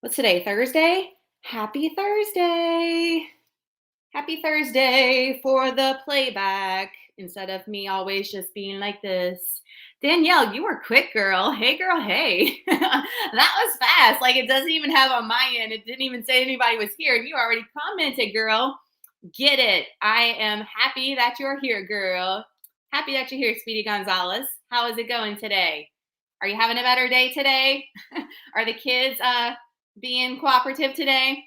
What's today? Thursday? Happy Thursday. Happy Thursday for the playback instead of me always just being like this. Danielle, you were quick, girl. Hey, girl. Hey. That was fast. Like it doesn't even have on my end. It didn't even say anybody was here. And you already commented, girl. Get it. I am happy that you're here, girl. Happy that you're here, Speedy Gonzalez. How is it going today? Are you having a better day today? Are the kids being cooperative today?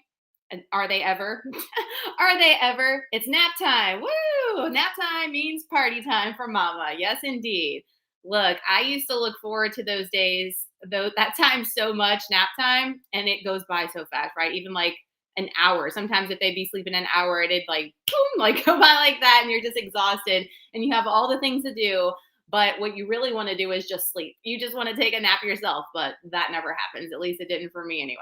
Are they ever? Are they ever? It's nap time. Woo! Nap time means party time for mama. Yes, indeed. Look, I used to look forward to those days, though that time so much, nap time, and it goes by so fast, right? Even like an hour. Sometimes if they'd be sleeping an hour, it'd like boom, like go by like that, and you're just exhausted and you have all the things to do. But what you really want to do is just sleep. You just want to take a nap yourself, but that never happens. At least it didn't for me anyway.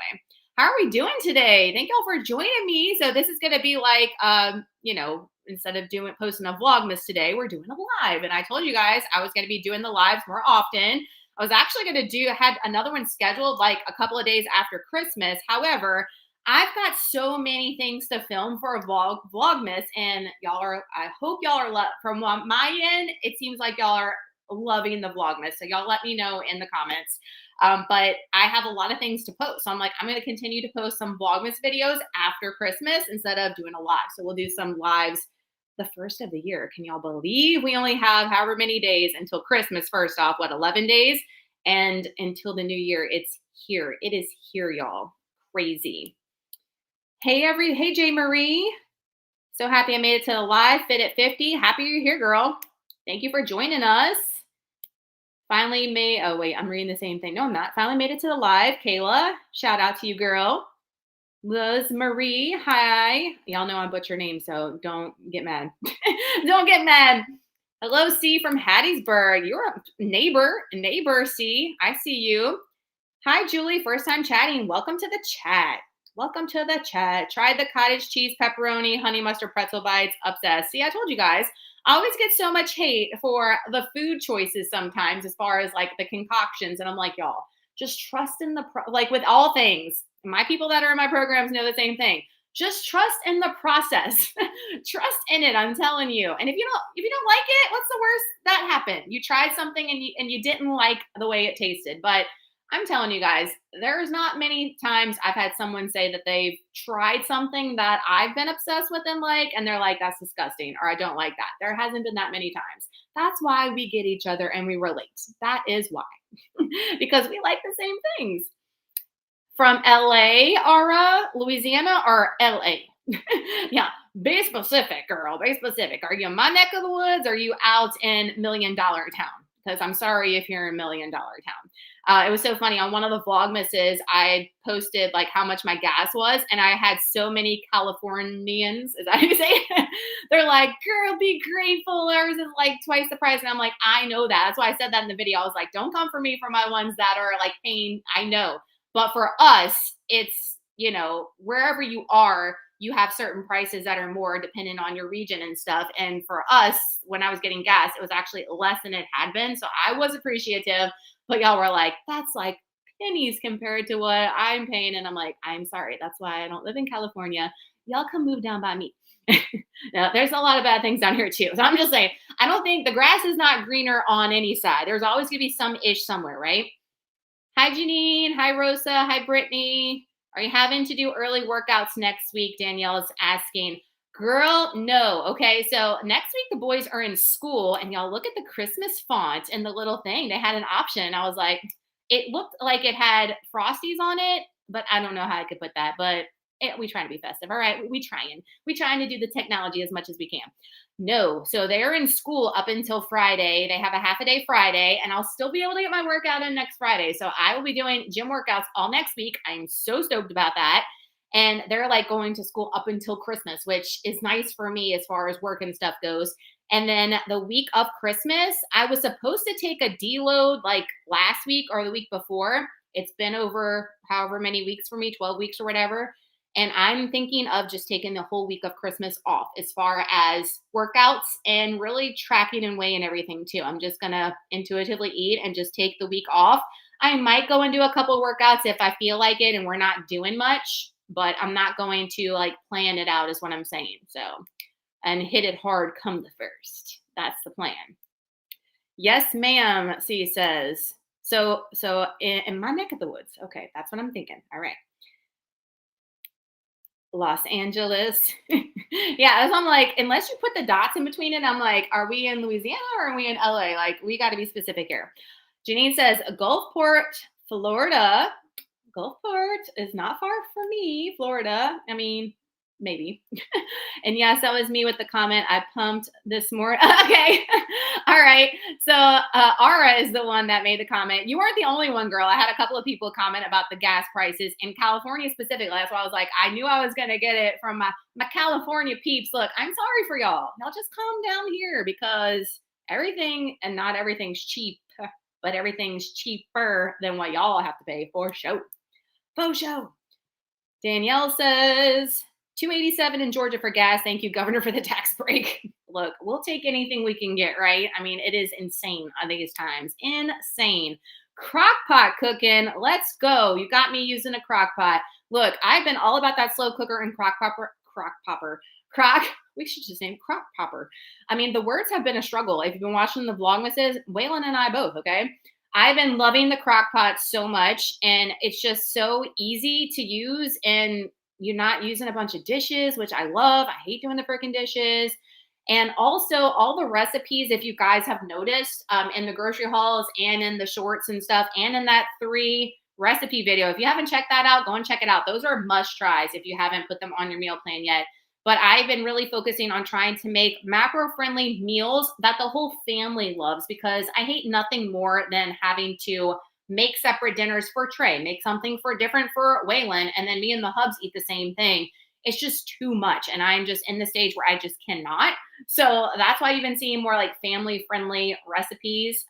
How are we doing today? Thank y'all for joining me. So this is going to be like, instead of doing posting a vlogmas today, we're doing a live. And I told you guys I was going to be doing the lives more often. I was actually going to had another one scheduled like a couple of days after Christmas. However, I've got so many things to film for a vlogmas, and I hope y'all are from my end. It seems like y'all are loving the vlogmas. So y'all let me know in the comments. But I have a lot of things to post. So I'm like, I'm going to continue to post some Vlogmas videos after Christmas instead of doing a live. So we'll do some lives the first of the year. Can y'all believe we only have however many days until Christmas? First off, 11 days? And until the new year, it's here. It is here, y'all. Crazy. Hey, Jay Marie. So happy I made it to the live Fit at 50. Happy you're here, girl. Thank you for joining us. Finally made, oh wait, I'm reading the same thing. No, I'm not. Finally made it to the live. Kayla, shout out to you, girl. Liz Marie, hi. Y'all know I butcher names, so don't get mad. Don't get mad. Hello, C from Hattiesburg. You're a neighbor C. I see you. Hi, Julie, first time chatting. Welcome to the chat. Welcome to the chat. Tried the cottage cheese, pepperoni, honey mustard pretzel bites. Obsessed. See, I told you guys. I always get so much hate for the food choices sometimes as far as like the concoctions. And I'm like, y'all, just trust in like with all things. My people that are in my programs know the same thing. Just trust in the process. Trust in it. I'm telling you. And if you don't like it, what's the worst that happened? You tried something and you didn't like the way it tasted. But I'm telling you guys, there's not many times I've had someone say that they've tried something that I've been obsessed with and like, and they're like, that's disgusting, or I don't like that. There hasn't been that many times. That's why we get each other and we relate. That is why, because we like the same things. From LA, Ara, Louisiana, or LA? Yeah, be specific, girl, be specific. Are you in my neck of the woods? Or are you out in $1 Million Town? Because I'm sorry if you're in $1 Million Town. It was so funny. On one of the Vlogmases, I posted like how much my gas was, and I had so many Californians, is that how you say it? They're like, girl, be grateful. Ours is like twice the price. And I'm like, I know that. That's why I said that in the video. I was like, don't come for me for my ones that are like paying. I know. But for us, it's, wherever you are, you have certain prices that are more dependent on your region and stuff. And for us, when I was getting gas, it was actually less than it had been. So I was appreciative, but y'all were like, that's like pennies compared to what I'm paying. And I'm like, I'm sorry. That's why I don't live in California. Y'all come move down by me. Now, there's a lot of bad things down here too. So I'm just saying, I don't think the grass is not greener on any side. There's always gonna be some ish somewhere, right? Hi, Janine. Hi, Rosa. Hi, Brittany. Are you having to do early workouts next week? Danielle is asking. Girl, no. Okay, so next week the boys are in school, and y'all look at the Christmas font and the little thing. They had an option. I was like, it looked like it had Frosties on it, but I don't know how I could put that. But we trying to be festive. All right, we trying to do the technology as much as we can. No, so they're in school up until Friday. They have a half a day Friday, and I'll still be able to get my workout in next Friday. So I will be doing gym workouts all next week. I'm so stoked about that. And they're like going to school up until Christmas, which is nice for me as far as work and stuff goes. And then the week of Christmas, I was supposed to take a deload like last week or the week before. It's been over however many weeks for me, 12 weeks or whatever. And I'm thinking of just taking the whole week of Christmas off as far as workouts and really tracking and weighing everything too. I'm just going to intuitively eat and just take the week off. I might go and do a couple workouts if I feel like it and we're not doing much, but I'm not going to like plan it out is what I'm saying. So, and hit it hard come the first. That's the plan. Yes, ma'am, C says. So in my neck of the woods. Okay, that's what I'm thinking. All right. Los Angeles. Yeah, so I'm like, unless you put the dots in between it, I'm like, are we in Louisiana or are we in LA? Like, we got to be specific here. Janine says, Gulfport, Florida. Gulfport is not far from me, Florida. I mean, maybe. And yes, that was me with the comment. I pumped this morning. Okay. All right. So Ara is the one that made the comment. You weren't the only one, girl. I had a couple of people comment about the gas prices in California specifically. That's why I was like, I knew I was going to get it from my California peeps. Look, I'm sorry for y'all. Y'all just calm down here because everything and not everything's cheap, but everything's cheaper than what y'all have to pay for show. Faux show. Danielle says, 287 in Georgia for gas. Thank you, Governor, for the tax break. Look, we'll take anything we can get, right? I mean, it is insane on these times. Insane. Crock pot cooking. Let's go. You got me using a crock pot. Look, I've been all about that slow cooker and we should just name crock popper. I mean, the words have been a struggle. If you've been watching the Vlogmases, Waylon and I both, okay? I've been loving the crock pot so much, and it's just so easy to use, and you're not using a bunch of dishes, which I love. I hate doing the freaking dishes. And also all the recipes, if you guys have noticed in the grocery hauls and in the shorts and stuff, and in that 3 recipe video, if you haven't checked that out, go and check it out. Those are must tries if you haven't put them on your meal plan yet. But I've been really focusing on trying to make macro-friendly meals that the whole family loves, because I hate nothing more than having to make separate dinners for Trey, make something for different for Waylon, and then me and the hubs eat the same thing. It's just too much. And I'm just in the stage where I just cannot. So that's why you've been seeing more like family-friendly recipes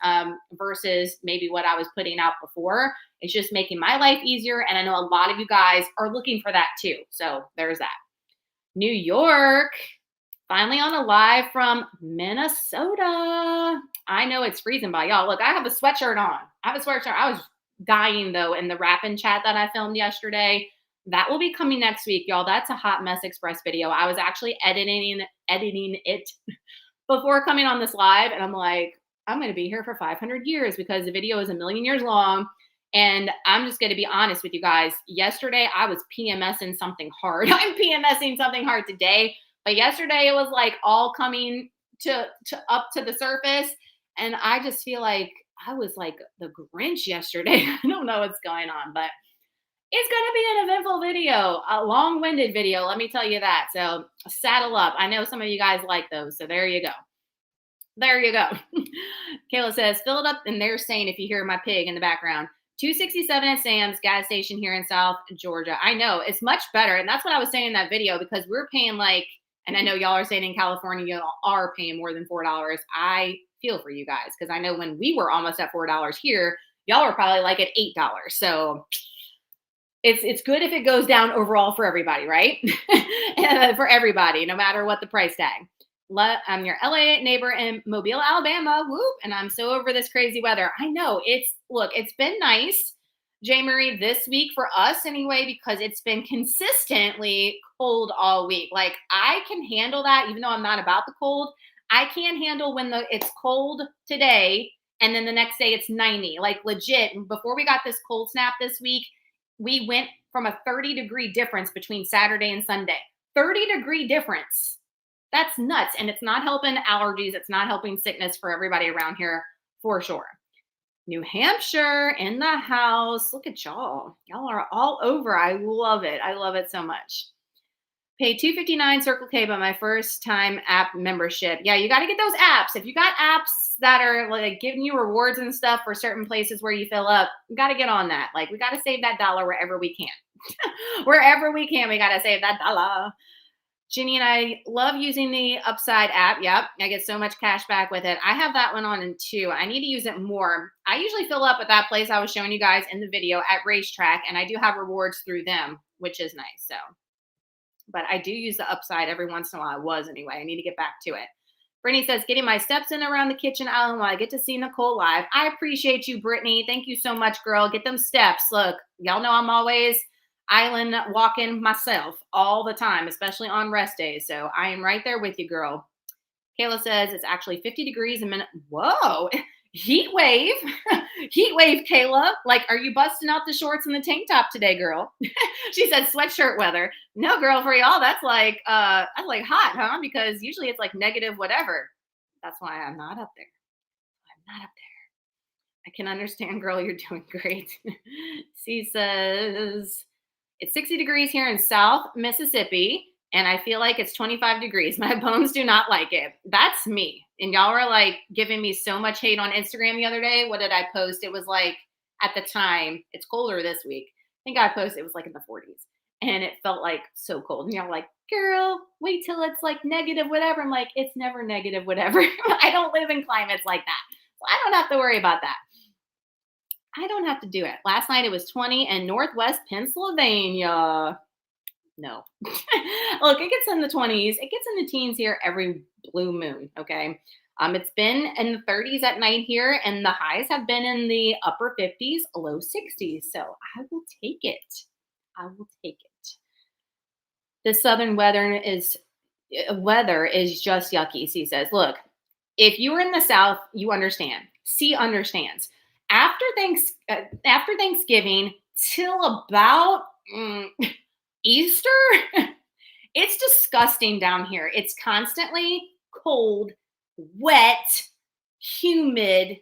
versus maybe what I was putting out before. It's just making my life easier. And I know a lot of you guys are looking for that too. So there's that. New York, finally on a live from Minnesota. I know it's freezing by y'all. Look, I have a sweatshirt on. I was dying though in the wrap-in chat that I filmed yesterday. That will be coming next week, y'all. That's a Hot Mess Express video. I was actually editing it before coming on this live, and I'm like, I'm going to be here for 500 years because the video is 1,000,000 years long. And I'm just going to be honest with you guys. Yesterday, I was PMSing something hard. I'm PMSing something hard today. But yesterday, it was like all coming to up to the surface. And I just feel like I was like the Grinch yesterday. I don't know what's going on, but it's going to be an eventful video, a long-winded video. Let me tell you that. So saddle up. I know some of you guys like those. So there you go. There you go. Kayla says, fill it up. And they're saying, if you hear my pig in the background, 267 at Sam's gas station here in South Georgia. I know it's much better. And that's what I was saying in that video, because we're paying like, and I know y'all are saying in California, y'all are paying more than $4. I feel for you guys, because I know when we were almost at $4 here, y'all are probably like at $8. So it's good if it goes down overall for everybody, right? For everybody, no matter what the price tag. I'm your LA neighbor in Mobile, Alabama. Whoop. And I'm so over this crazy weather. I know it's been nice, J. Marie, this week for us anyway, because it's been consistently cold all week. Like I can handle that, even though I'm not about the cold. I can't handle when it's cold today and then the next day it's 90. Like legit, before we got this cold snap this week, we went from a 30-degree difference between Saturday and Sunday. 30-degree difference. That's nuts. And it's not helping allergies. It's not helping sickness for everybody around here for sure. New Hampshire in the house. Look at y'all. Y'all are all over. I love it. I love it so much. Paid $259 Circle K by my first time app membership. Yeah, you got to get those apps. If you got apps that are like giving you rewards and stuff for certain places where you fill up, you got to get on that. Like we got to save that dollar wherever we can. Wherever we can, we got to save that dollar. Ginny and I love using the Upside app. Yep, I get so much cash back with it. I have that one on too. I need to use it more. I usually fill up at that place I was showing you guys in the video at Racetrack, and I do have rewards through them, which is nice. So, but I do use the Upside every once in a while. I was anyway. I need to get back to it. Brittany says, getting my steps in around the kitchen island while I get to see Nicole live. I appreciate you, Brittany. Thank you so much, girl. Get them steps. Look, y'all know I'm always island walking myself all the time, especially on rest days. So I am right there with you, girl. Kayla says it's actually 50 degrees a minute. Whoa, heat wave. Heat wave, Kayla. Like, are you busting out the shorts and the tank top today, girl? She said sweatshirt weather. No, girl, for y'all, that's like hot, huh? Because usually it's like negative whatever. That's why I'm not up there. I'm not up there. I can understand, girl. You're doing great. She says it's 60 degrees here in South Mississippi, and I feel like it's 25 degrees. My bones do not like it. That's me. And y'all were like giving me so much hate on Instagram the other day. What did I post? It was like, at the time, it's colder this week. I think I posted, it was like in the 40s. And it felt like so cold. And y'all were like, girl, wait till it's like negative whatever. I'm like, it's never negative whatever. I don't live in climates like that. So I don't have to worry about that. I don't have to do it. Last night it was 20 in Northwest Pennsylvania. No. Look, it gets in the 20s. It gets in the teens here every blue moon, okay? It's been in the 30s at night here, and the highs have been in the upper 50s, low 60s. So I will take it. I will take it. The southern weather is just yucky, C says. Look, if you were in the South, you understand. C understands. After Thanksgiving till about Easter, it's disgusting down here. It's constantly cold, wet, humid,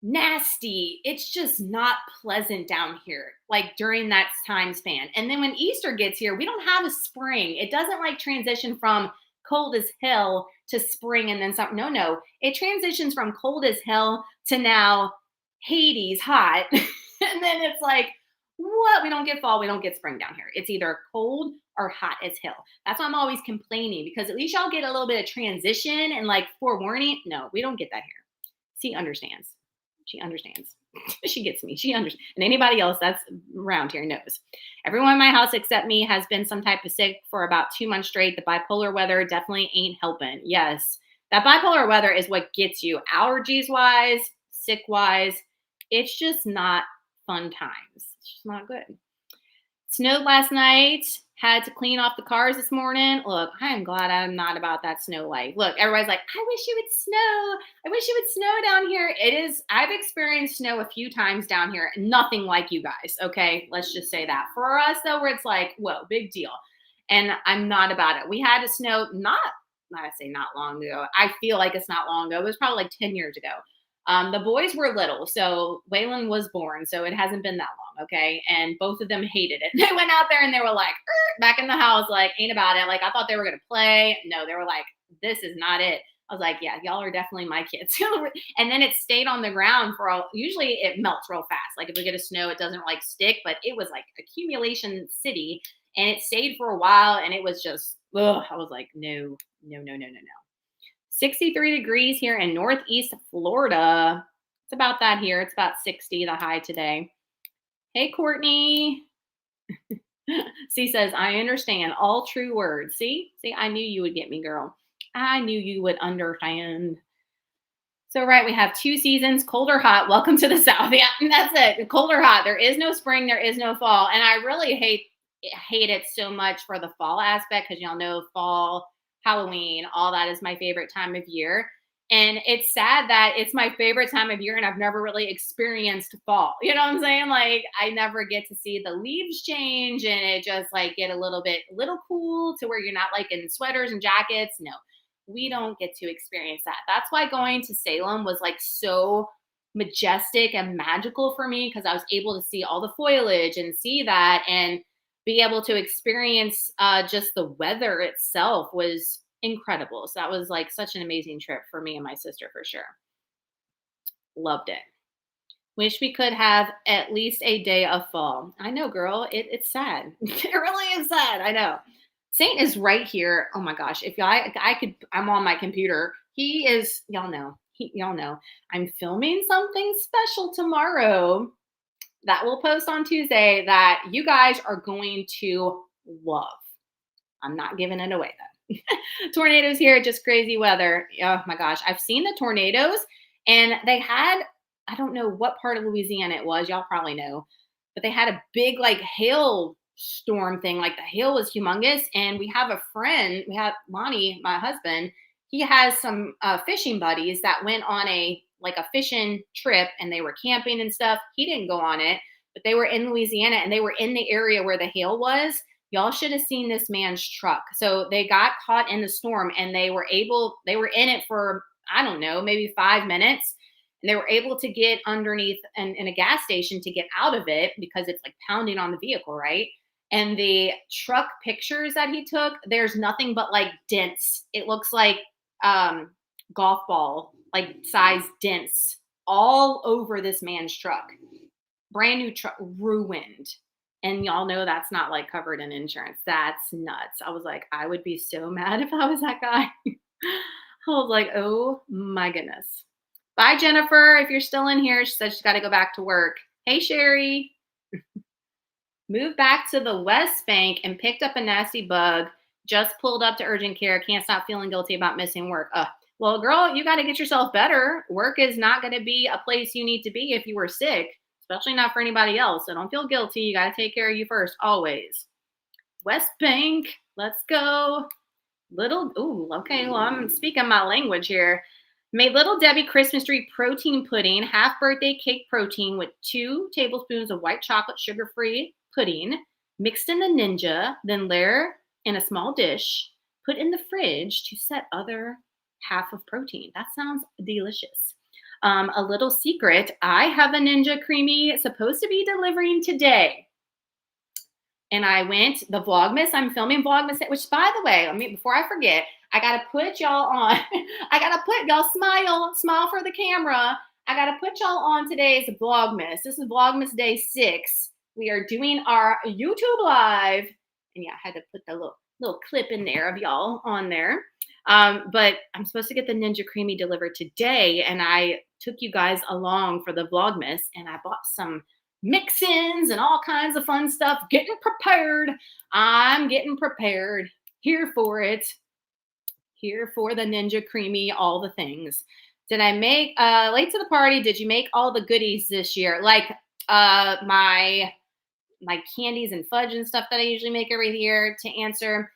nasty. It's just not pleasant down here, like during that time span. And then when Easter gets here, we don't have a spring. It doesn't like transition from cold as hell to spring and then something. No. It transitions from cold as hell to now Hades hot. And then it's like, what? We don't get fall. We don't get spring down here. It's either cold or hot as hell. That's why I'm always complaining, because at least y'all get a little bit of transition and like forewarning. No, we don't get that here. She understands. She understands. She gets me. She understands. And anybody else that's around here knows. Everyone in my house except me has been some type of sick for about 2 months straight. The bipolar weather definitely ain't helping. Yes. That bipolar weather is what gets you allergies wise, sick wise. It's just not fun times. It's just not good. Snowed last night. Had to clean off the cars this morning. Look, I am glad I'm not about that snow life. Look, everybody's like, I wish it would snow. I wish it would snow down here. It is, I've experienced snow a few times down here. Nothing like you guys, okay? Let's just say that. For us, though, where it's like, whoa, big deal. And I'm not about it. We had a snow not long ago. I feel like it's not long ago. It was probably like 10 years ago. The boys were little, so Waylon was born, so it hasn't been that long, okay? And both of them hated it. They went out there and they were like, back in the house, like, ain't about it. Like, I thought they were going to play. No, they were like, this is not it. I was like, yeah, y'all are definitely my kids. And then it stayed on the ground usually it melts real fast. Like, if we get a snow, it doesn't like stick, but it was like accumulation city, and it stayed for a while, and it was just, ugh. I was like, no. 63 degrees here in Northeast Florida. It's about that here. It's about 60, the high today. Hey, Courtney. C says, I understand all true words. See, I knew you would get me, girl. I knew you would understand. So, right, we have 2 seasons, cold or hot. Welcome to the South. Yeah, that's it. Cold or hot. There is no spring. There is no fall. And I really hate it so much for the fall aspect, because y'all know fall, Halloween, all that is my favorite time of year. And it's sad that it's my favorite time of year and I've never really experienced fall. You know what I'm saying? Like, I never get to see the leaves change and it just like get a little cool to where you're not like in sweaters and jackets. No, we don't get to experience that. That's why going to Salem was like so majestic and magical for me, because I was able to see all the foliage and see that and be able to experience just the weather itself was incredible. So that was like such an amazing trip for me and my sister for sure. Loved it. Wish we could have at least a day of fall. I know, girl. It's sad. It really is sad. I know. Saint is right here. Oh my gosh. If I could, I'm on my computer. He is, y'all know. I'm filming something special tomorrow that we'll post on Tuesday that you guys are going to love. I'm not giving it away though. Tornadoes here, just crazy weather. Oh my gosh. I've seen the tornadoes and they had, I don't know what part of Louisiana it was. Y'all probably know, but they had a big like hail storm thing. Like the hail was humongous. And we have a friend, we have Lonnie, my husband. He has some fishing buddies that went on a fishing trip and they were camping and stuff. He didn't go on it, but they were in Louisiana and they were in the area where the hail was. Y'all should have seen this man's truck. So they got caught in the storm and they were in it for, I don't know, maybe 5 minutes. And they were able to get underneath in a gas station to get out of it because it's like pounding on the vehicle, right? And the truck pictures that he took, there's nothing but like dents. It looks like golf ball, like size dents all over this man's truck. Brand new truck, ruined. And y'all know that's not like covered in insurance. That's nuts. I was like, I would be so mad if I was that guy. I was like, oh my goodness. Bye, Jennifer. If you're still in here, she said she's got to go back to work. Hey, Sherry. Moved back to the West Bank and picked up a nasty bug. Just pulled up to urgent care. Can't stop feeling guilty about missing work. Well, girl, you got to get yourself better. Work is not going to be a place you need to be if you were sick, especially not for anybody else. So don't feel guilty. You got to take care of you first, always. West Bank, let's go. Okay, well, I'm speaking my language here. Made Little Debbie Christmas tree protein pudding, half birthday cake protein with 2 tablespoons of white chocolate sugar-free pudding, mixed in the Ninja, then layer in a small dish, put in the fridge to set other half of protein. That sounds delicious. A little secret, I have a Ninja Creami supposed to be delivering today. And I went, the Vlogmas, I'm filming Vlogmas, which by the way, before I forget, I got to put y'all on, y'all smile for the camera. I got to put y'all on today's Vlogmas. This is Vlogmas day 6. We are doing our YouTube live. And yeah, I had to put the little clip in there of y'all on there. But I'm supposed to get the Ninja Creami delivered today. And I took you guys along for the Vlogmas and I bought some mix-ins and all kinds of fun stuff. Getting prepared. I'm getting prepared. Here for it. Here for the Ninja Creami, all the things. Did I make, late to the party, did you make all the goodies this year? Like my candies and fudge and stuff that I usually make every year. To answer,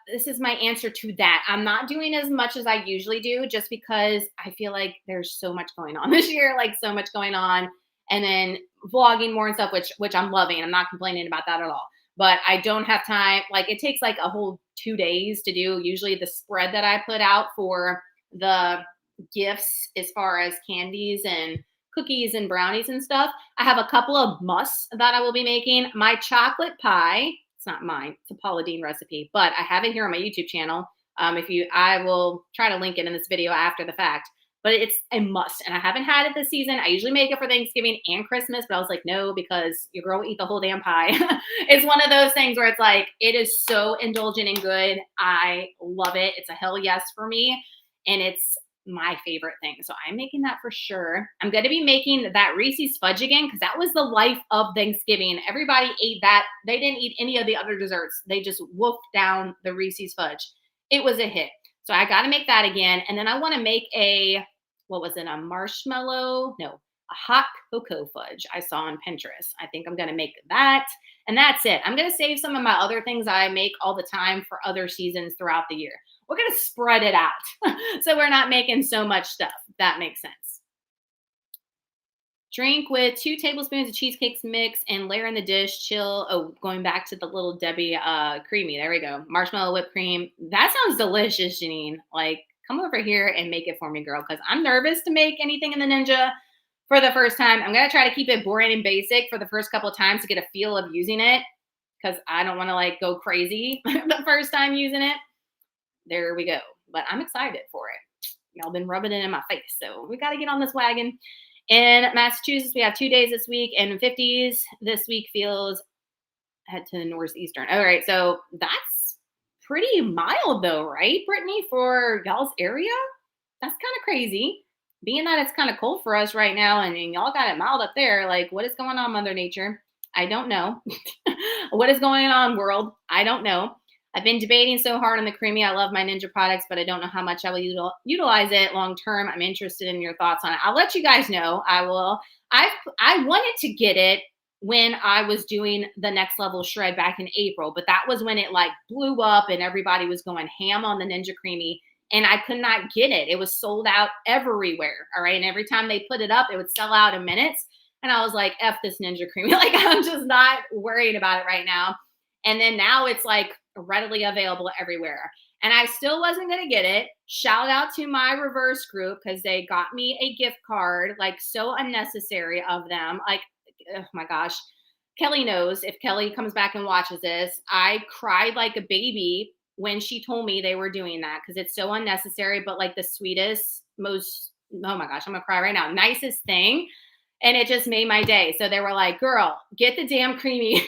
this is my answer to that. I'm not doing as much as I usually do just because I feel like there's so much going on this year, like so much going on. And then vlogging more and stuff, which I'm loving. I'm not complaining about that at all. But I don't have time. Like it takes like a whole 2 days to do usually the spread that I put out for the gifts as far as candies and cookies and brownies and stuff. I have a couple of musts that I will be making. My chocolate pie, it's not mine, it's a Paula Deen recipe, but I have it here on my YouTube channel. I will try to link it in this video after the fact. But it's a must. And I haven't had it this season. I usually make it for Thanksgiving and Christmas, but I was like, no, because your girl will eat the whole damn pie. It's one of those things where it's like, it is so indulgent and good. I love it. It's a hell yes for me. And it's my favorite thing. So I'm making that for sure. I'm going to be making that Reese's Fudge again because that was the life of Thanksgiving. Everybody ate that. They didn't eat any of the other desserts. They just wolfed down the Reese's Fudge. It was a hit. So I got to make that again. And then I want to make a hot cocoa fudge I saw on Pinterest. I think I'm going to make that. And that's it. I'm going to save some of my other things I make all the time for other seasons throughout the year. We're going to spread it out. So we're not making so much stuff. That makes sense. Drink with 2 tablespoons of cheesecakes mix and layer in the dish. Chill. Oh, going back to the Little Debbie Creami. There we go. Marshmallow whipped cream. That sounds delicious, Janine. Like, come over here and make it for me, girl, because I'm nervous to make anything in the Ninja for the first time. I'm going to try to keep it boring and basic for the first couple of times to get a feel of using it because I don't want to like go crazy the first time using it. There we go. But I'm excited for it. Y'all been rubbing it in my face, so we got to get on this wagon. In Massachusetts, we have 2 days this week, and 50s this week feels head to the northeastern. All right, so that's pretty mild though, right, Brittany, for y'all's area? That's kind of crazy. Being that it's kind of cold for us right now, and y'all got it mild up there, like what is going on, Mother Nature? I don't know. What is going on, world? I don't know. I've been debating so hard on the Creami. I love my Ninja products, but I don't know how much I will utilize it long term. I'm interested in your thoughts on it. I'll let you guys know. I will. I wanted to get it when I was doing the next level shred back in April, but that was when it like blew up and everybody was going ham on the Ninja Creami, and I could not get it. It was sold out everywhere. All right. And every time they put it up, it would sell out in minutes. And I was like, F this Ninja Creami. Like, I'm just not worried about it right now. And then now it's like readily available everywhere. And I still wasn't going to get it. Shout out to my reverse group because they got me a gift card, like so unnecessary of them. Like, oh my gosh. Kelly knows if Kelly comes back and watches this, I cried like a baby when she told me they were doing that because it's so unnecessary, but like the sweetest, most, oh my gosh, I'm gonna cry right now, nicest thing. And it just made my day. So they were like, girl, get the damn Creami.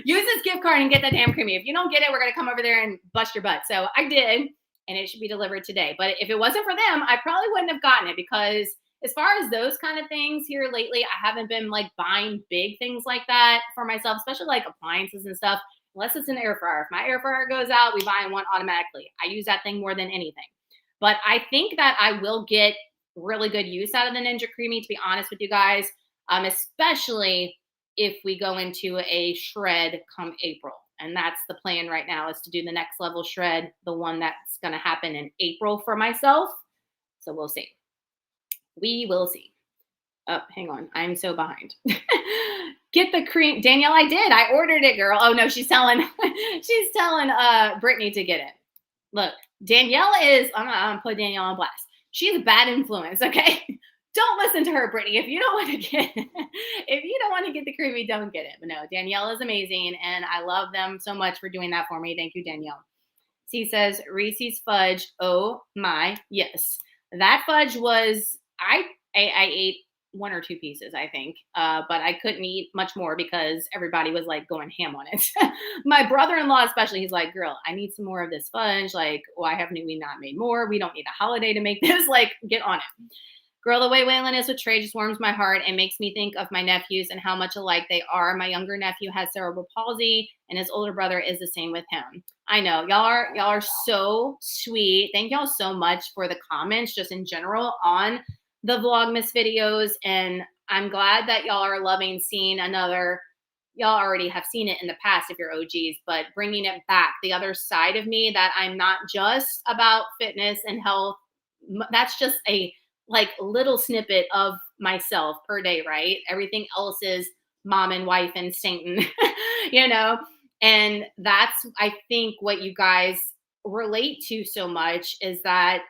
Use this gift card and get the damn Creami. If you don't get it, we're going to come over there and bust your butt. So I did, and it should be delivered today. But if it wasn't for them, I probably wouldn't have gotten it because as far as those kind of things here lately, I haven't been like buying big things like that for myself, especially like appliances and stuff, unless it's an air fryer. If my air fryer goes out, we buy one automatically. I use that thing more than anything. But I think that I will get really good use out of the Ninja Creami, to be honest with you guys, especially if we go into a shred come April. And that's the plan right now, is to do the next level shred, the one that's going to happen in April for myself. So we'll see. We will see. Oh, hang on. I'm so behind. Get the cream. Danielle, I did. I ordered it, girl. Oh no, she's telling Brittany to get it. Look, Danielle is, I'm gonna put Danielle on blast. She's a bad influence, okay? Don't listen to her, Brittany. If you don't want to get the Creami, don't get it. But no, Danielle is amazing, and I love them so much for doing that for me. Thank you, Danielle. C says, Reese's fudge. Oh my, yes. That fudge was, I ate one or two pieces, I think, but I couldn't eat much more because everybody was like going ham on it. My brother-in-law especially, he's like, girl, I need some more of this fudge. Like, why haven't we not made more? We don't need a holiday to make this. Like, get on it. Girl, the way Waylon is with Trey just warms my heart and makes me think of my nephews and how much alike they are. My younger nephew has cerebral palsy, and his older brother is the same with him. I know y'all are so sweet. Thank y'all so much for the comments, just in general on the Vlogmas videos, and I'm glad that y'all are loving seeing another. Y'all already have seen it in the past if you're OGs, but bringing it back, the other side of me, that I'm not just about fitness and health. That's just a like little snippet of myself per day, right? Everything else is mom and wife and Satan, you know? And that's, I think, what you guys relate to so much, is that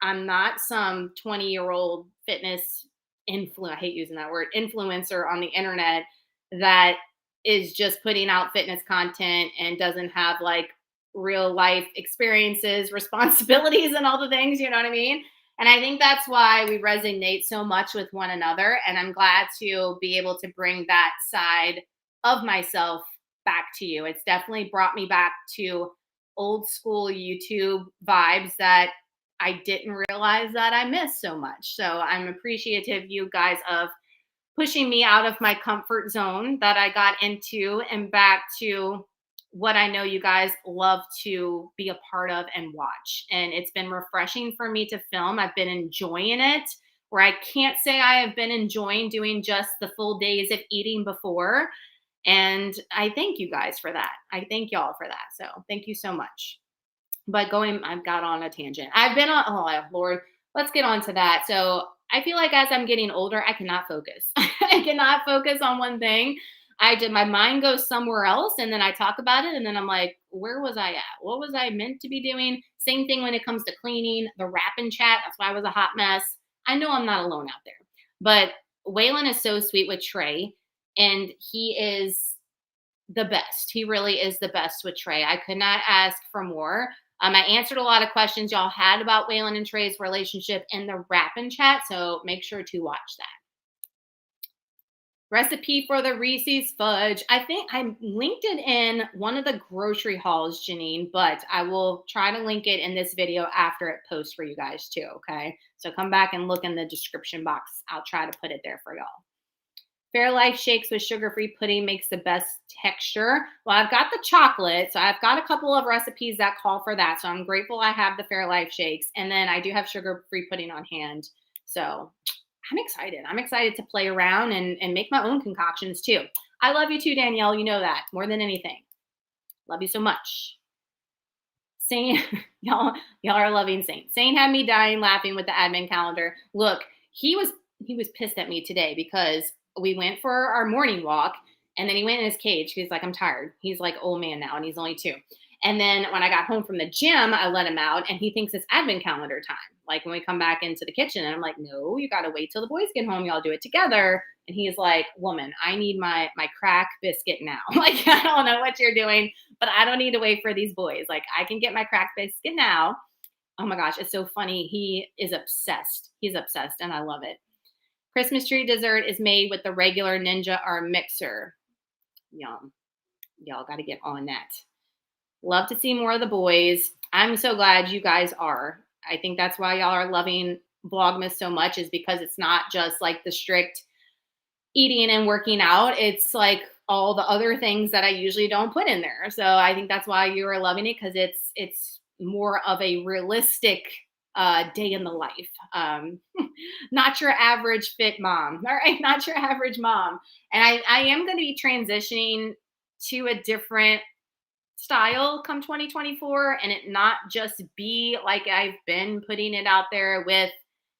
I'm not some 20-year-old fitness I hate using that word, influencer on the internet that is just putting out fitness content and doesn't have like real life experiences, responsibilities, and all the things, you know what I mean? And I think that's why we resonate so much with one another. And I'm glad to be able to bring that side of myself back to you. It's definitely brought me back to old school YouTube vibes that I didn't realize that I missed so much. So I'm appreciative, you guys, of pushing me out of my comfort zone that I got into and back to what I know you guys love to be a part of and watch. And it's been refreshing for me to film. I've been enjoying it, where I can't say I have been enjoying doing just the full days of eating before. And I thank you guys for that. I thank y'all for that. So thank you so much. But I've got on a tangent. I've been on, oh Lord, let's get on to that. So I feel like as I'm getting older, I cannot focus. I cannot focus on one thing. My mind goes somewhere else, and then I talk about it, and then I'm like, where was I at? What was I meant to be doing? Same thing when it comes to cleaning, the wrap and chat. That's why I was a hot mess. I know I'm not alone out there. But Waylon is so sweet with Trey, and he is the best. He really is the best with Trey. I could not ask for more. I answered a lot of questions y'all had about Waylon and Trey's relationship in the wrap and chat, so make sure to watch that. Recipe for the Reese's fudge. I think I linked it in one of the grocery hauls, Janine, but I will try to link it in this video after it posts for you guys too, okay? So come back and look in the description box. I'll try to put it there for y'all. Fairlife shakes with sugar-free pudding makes the best texture. Well, I've got the chocolate, so I've got a couple of recipes that call for that. So I'm grateful I have the Fairlife shakes. And then I do have sugar-free pudding on hand. So I'm excited. I'm excited to play around and make my own concoctions too. I love you too, Danielle. You know that more than anything. Love you so much. Saint, y'all are loving Saint. Saint had me dying laughing with the admin calendar. Look, he was pissed at me today because we went for our morning walk and then he went in his cage. He's like, I'm tired. He's like old man now and he's only 2. And then when I got home from the gym, I let him out and he thinks it's admin calendar time. Like when we come back into the kitchen and I'm like, no, you got to wait till the boys get home. Y'all do it together. And he's like, woman, I need my crack biscuit now. Like, I don't know what you're doing, but I don't need to wait for these boys. Like I can get my crack biscuit now. Oh my gosh, it's so funny. He is obsessed. He's obsessed and I love it. Christmas tree dessert is made with the regular Ninja or mixer. Yum. Y'all got to get on that. Love to see more of the boys. I'm so glad you guys are. I think that's why y'all are loving Vlogmas so much is because it's not just like the strict eating and working out. It's like all the other things that I usually don't put in there. So I think that's why you are loving it because it's more of a realistic day in the life. Not your average fit mom. All right, not your average mom. And I am going to be transitioning to a different style come 2024 and it not just be like I've been putting it out there with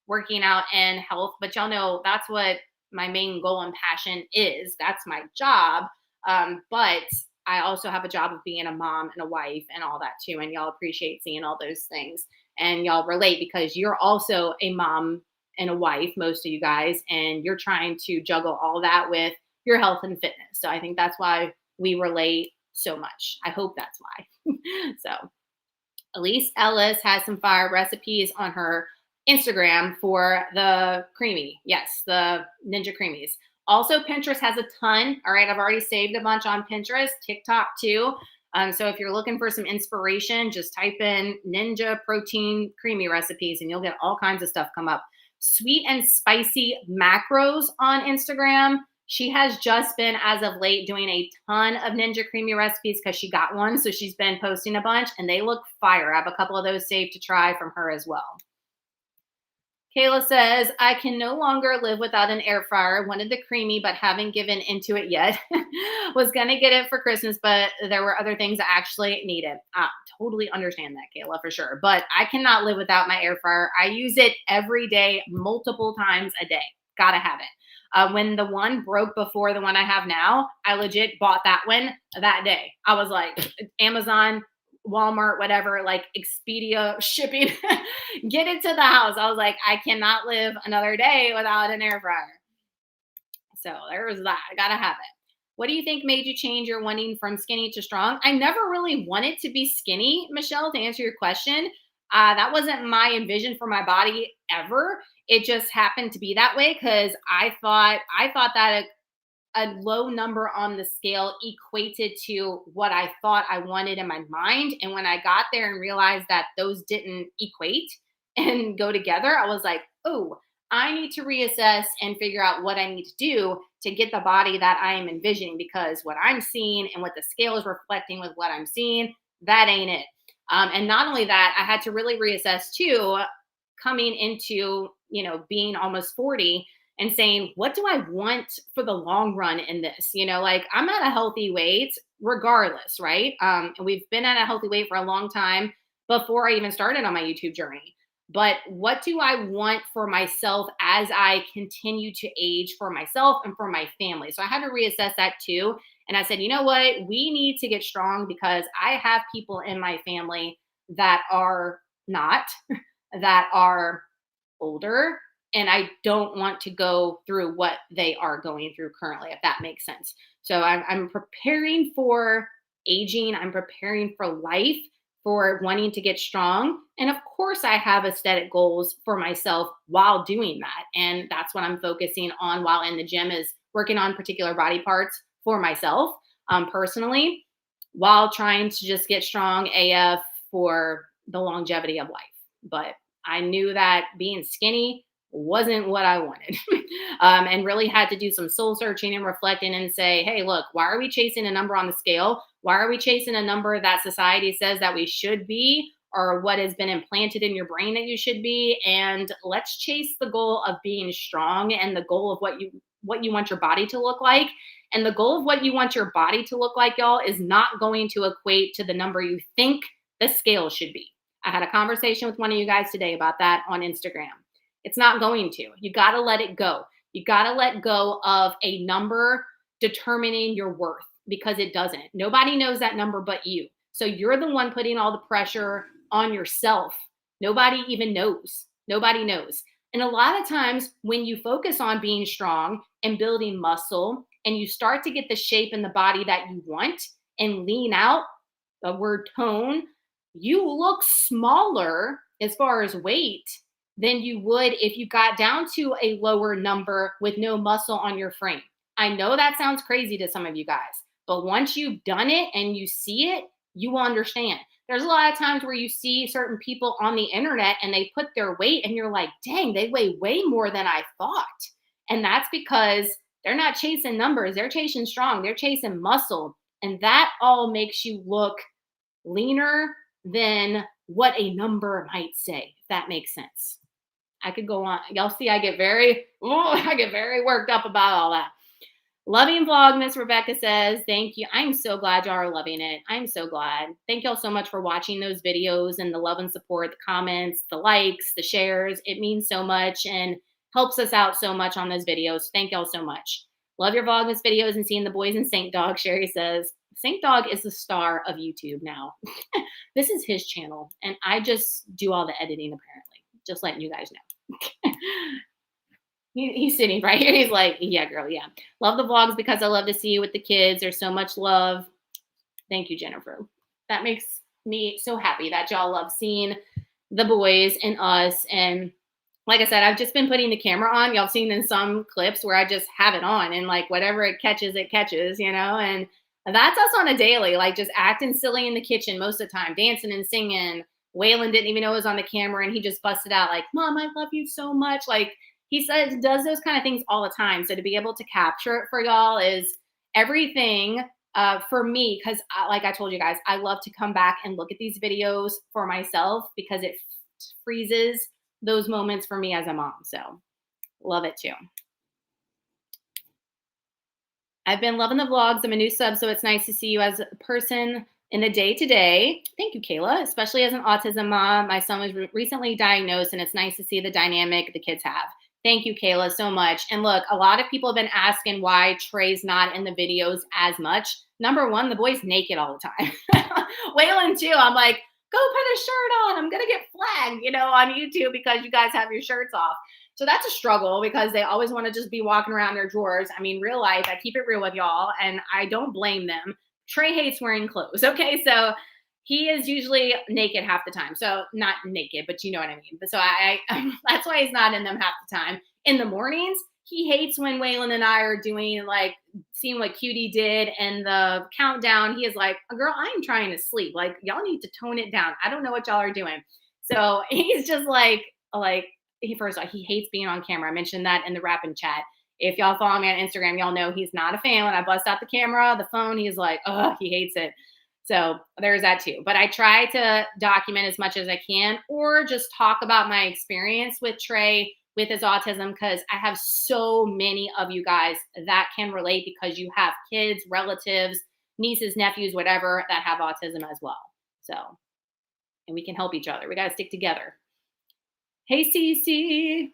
working out and health, but y'all know that's what my main goal and passion is. That's my job. But I also have a job of being a mom and a wife and all that too. And y'all appreciate seeing all those things and y'all relate because you're also a mom and a wife, most of you guys, and you're trying to juggle all that with your health and fitness. So I think that's why we relate so much. I hope that's why. So Elise Ellis has some fire recipes on her Instagram for the creamy. Yes, the Ninja Creamies. Also, Pinterest has a ton. All right, I've already saved a bunch on Pinterest, TikTok too. So if you're looking for some inspiration, just type in Ninja Protein Creamy recipes and you'll get all kinds of stuff come up. Sweet and spicy macros on Instagram. She has just been, as of late, doing a ton of Ninja Creami recipes because she got one. So she's been posting a bunch and they look fire. I have a couple of those saved to try from her as well. Kayla says, I can no longer live without an air fryer. Wanted the creamy, but haven't given into it yet. Was going to get it for Christmas, but there were other things I actually needed. Totally understand that, Kayla, for sure. But I cannot live without my air fryer. I use it every day, multiple times a day. Gotta have it. When the one broke before the one I have now, I legit bought that one that day. I was like, Amazon, Walmart, whatever, like Expedia shipping, get it to the house. I was like, I cannot live another day without an air fryer. So there was that. I gotta have it. What do you think made you change your wanting from skinny to strong? I never really wanted to be skinny, Michelle, to answer your question. That wasn't my envision for my body ever. It just happened to be that way because I thought that a low number on the scale equated to what I thought I wanted in my mind. And when I got there and realized that those didn't equate and go together, I was like, oh, I need to reassess and figure out what I need to do to get the body that I am envisioning because what I'm seeing and what the scale is reflecting with what I'm seeing, that ain't it. And not only that, I had to really reassess too, coming into, being almost 40 and saying, what do I want for the long run in this? Like I'm at a healthy weight regardless, right? And we've been at a healthy weight for a long time before I even started on my YouTube journey. But what do I want for myself as I continue to age for myself and for my family? So I had to reassess that too. And I said, you know what? We need to get strong because I have people in my family that are not, that are older, and I don't want to go through what they are going through currently, if that makes sense. So I'm preparing for aging. I'm preparing for life, for wanting to get strong. And of course, I have aesthetic goals for myself while doing that. And that's what I'm focusing on while in the gym is working on particular body parts for myself personally, while trying to just get strong AF for the longevity of life. But I knew that being skinny wasn't what I wanted. And really had to do some soul searching and reflecting and say, hey, look, why are we chasing a number on the scale? Why are we chasing a number that society says that we should be, or what has been implanted in your brain that you should be? And let's chase the goal of being strong and the goal of what you want your body to look like. And the goal of what you want your body to look like, y'all, is not going to equate to the number you think the scale should be. I had a conversation with one of you guys today about that on Instagram. It's not going to. You got to let it go. You got to let go of a number determining your worth, because it doesn't. Nobody knows that number but you. So you're the one putting all the pressure on yourself. Nobody even knows. Nobody knows. And a lot of times when you focus on being strong and building muscle, and you start to get the shape in the body that you want and lean out, the word tone, you look smaller as far as weight than you would if you got down to a lower number with no muscle on your frame. I know that sounds crazy to some of you guys, but once you've done it and you see it, you will understand. There's a lot of times where you see certain people on the internet and they put their weight and you're like, dang, they weigh way more than I thought. And that's because they're not chasing numbers. They're chasing strong. They're chasing muscle. And that all makes you look leaner than what a number might say, if that makes sense. I could go on. Y'all see, I get very worked up about all that. Loving Vlogmas, Rebecca says, thank you. I'm so glad y'all are loving it. I'm so glad. Thank y'all so much for watching those videos and the love and support, the comments, the likes, the shares. It means so much and helps us out so much on those videos. Thank y'all so much. Love your Vlogmas videos and seeing the boys in Saint Dog. Sherry says, Saint Dog is the star of YouTube now. This is his channel, and I just do all the editing, apparently. Just letting you guys know. He's sitting right here. He's like, yeah, girl, yeah. Love the vlogs because I love to see you with the kids. There's so much love. Thank you, Jennifer. That makes me so happy that y'all love seeing the boys and us. And like I said, I've just been putting the camera on. Y'all seen in some clips where I just have it on and like whatever it catches, you know? And that's us on a daily, like just acting silly in the kitchen most of the time, dancing and singing. Waylon didn't even know it was on the camera and he just busted out like, Mom, I love you so much. Like he says, does those kind of things all the time. So to be able to capture it for y'all is everything for me. Cause like I told you guys, I love to come back and look at these videos for myself because it freezes those moments for me as a mom. So love it too. I've been loving the vlogs. I'm a new sub, so it's nice to see you as a person in the day-to-day. Thank you, Kayla, especially as an autism mom. My son was recently diagnosed, and it's nice to see the dynamic the kids have. Thank you, Kayla, so much. And look, a lot of people have been asking why Trey's not in the videos as much. Number one, the boy's naked all the time. Waylon, too. I'm like, go put a shirt on. I'm going to get flagged, on YouTube because you guys have your shirts off. So that's a struggle because they always want to just be walking around their drawers. I mean, real life, I keep it real with y'all, and I don't blame them. Trey hates wearing clothes, okay? So he is usually naked half the time. So not naked, but you know what I mean. But so I that's why he's not in them half the time. In the mornings, he hates when Waylon and I are doing like seeing what Cutie did and the countdown. He is like, girl, I'm trying to sleep. Like, y'all need to tone it down. I don't know what y'all are doing. So he's just like first of all, he hates being on camera. I mentioned that in the rapping chat. If y'all follow me on Instagram, y'all know he's not a fan. When I bust out the camera, the phone, he's like, oh, he hates it. So there's that too. But I try to document as much as I can or just talk about my experience with Trey, with his autism, because I have so many of you guys that can relate because you have kids, relatives, nieces, nephews, whatever, that have autism as well. So, and we can help each other. We got to stick together. Hey, Cece.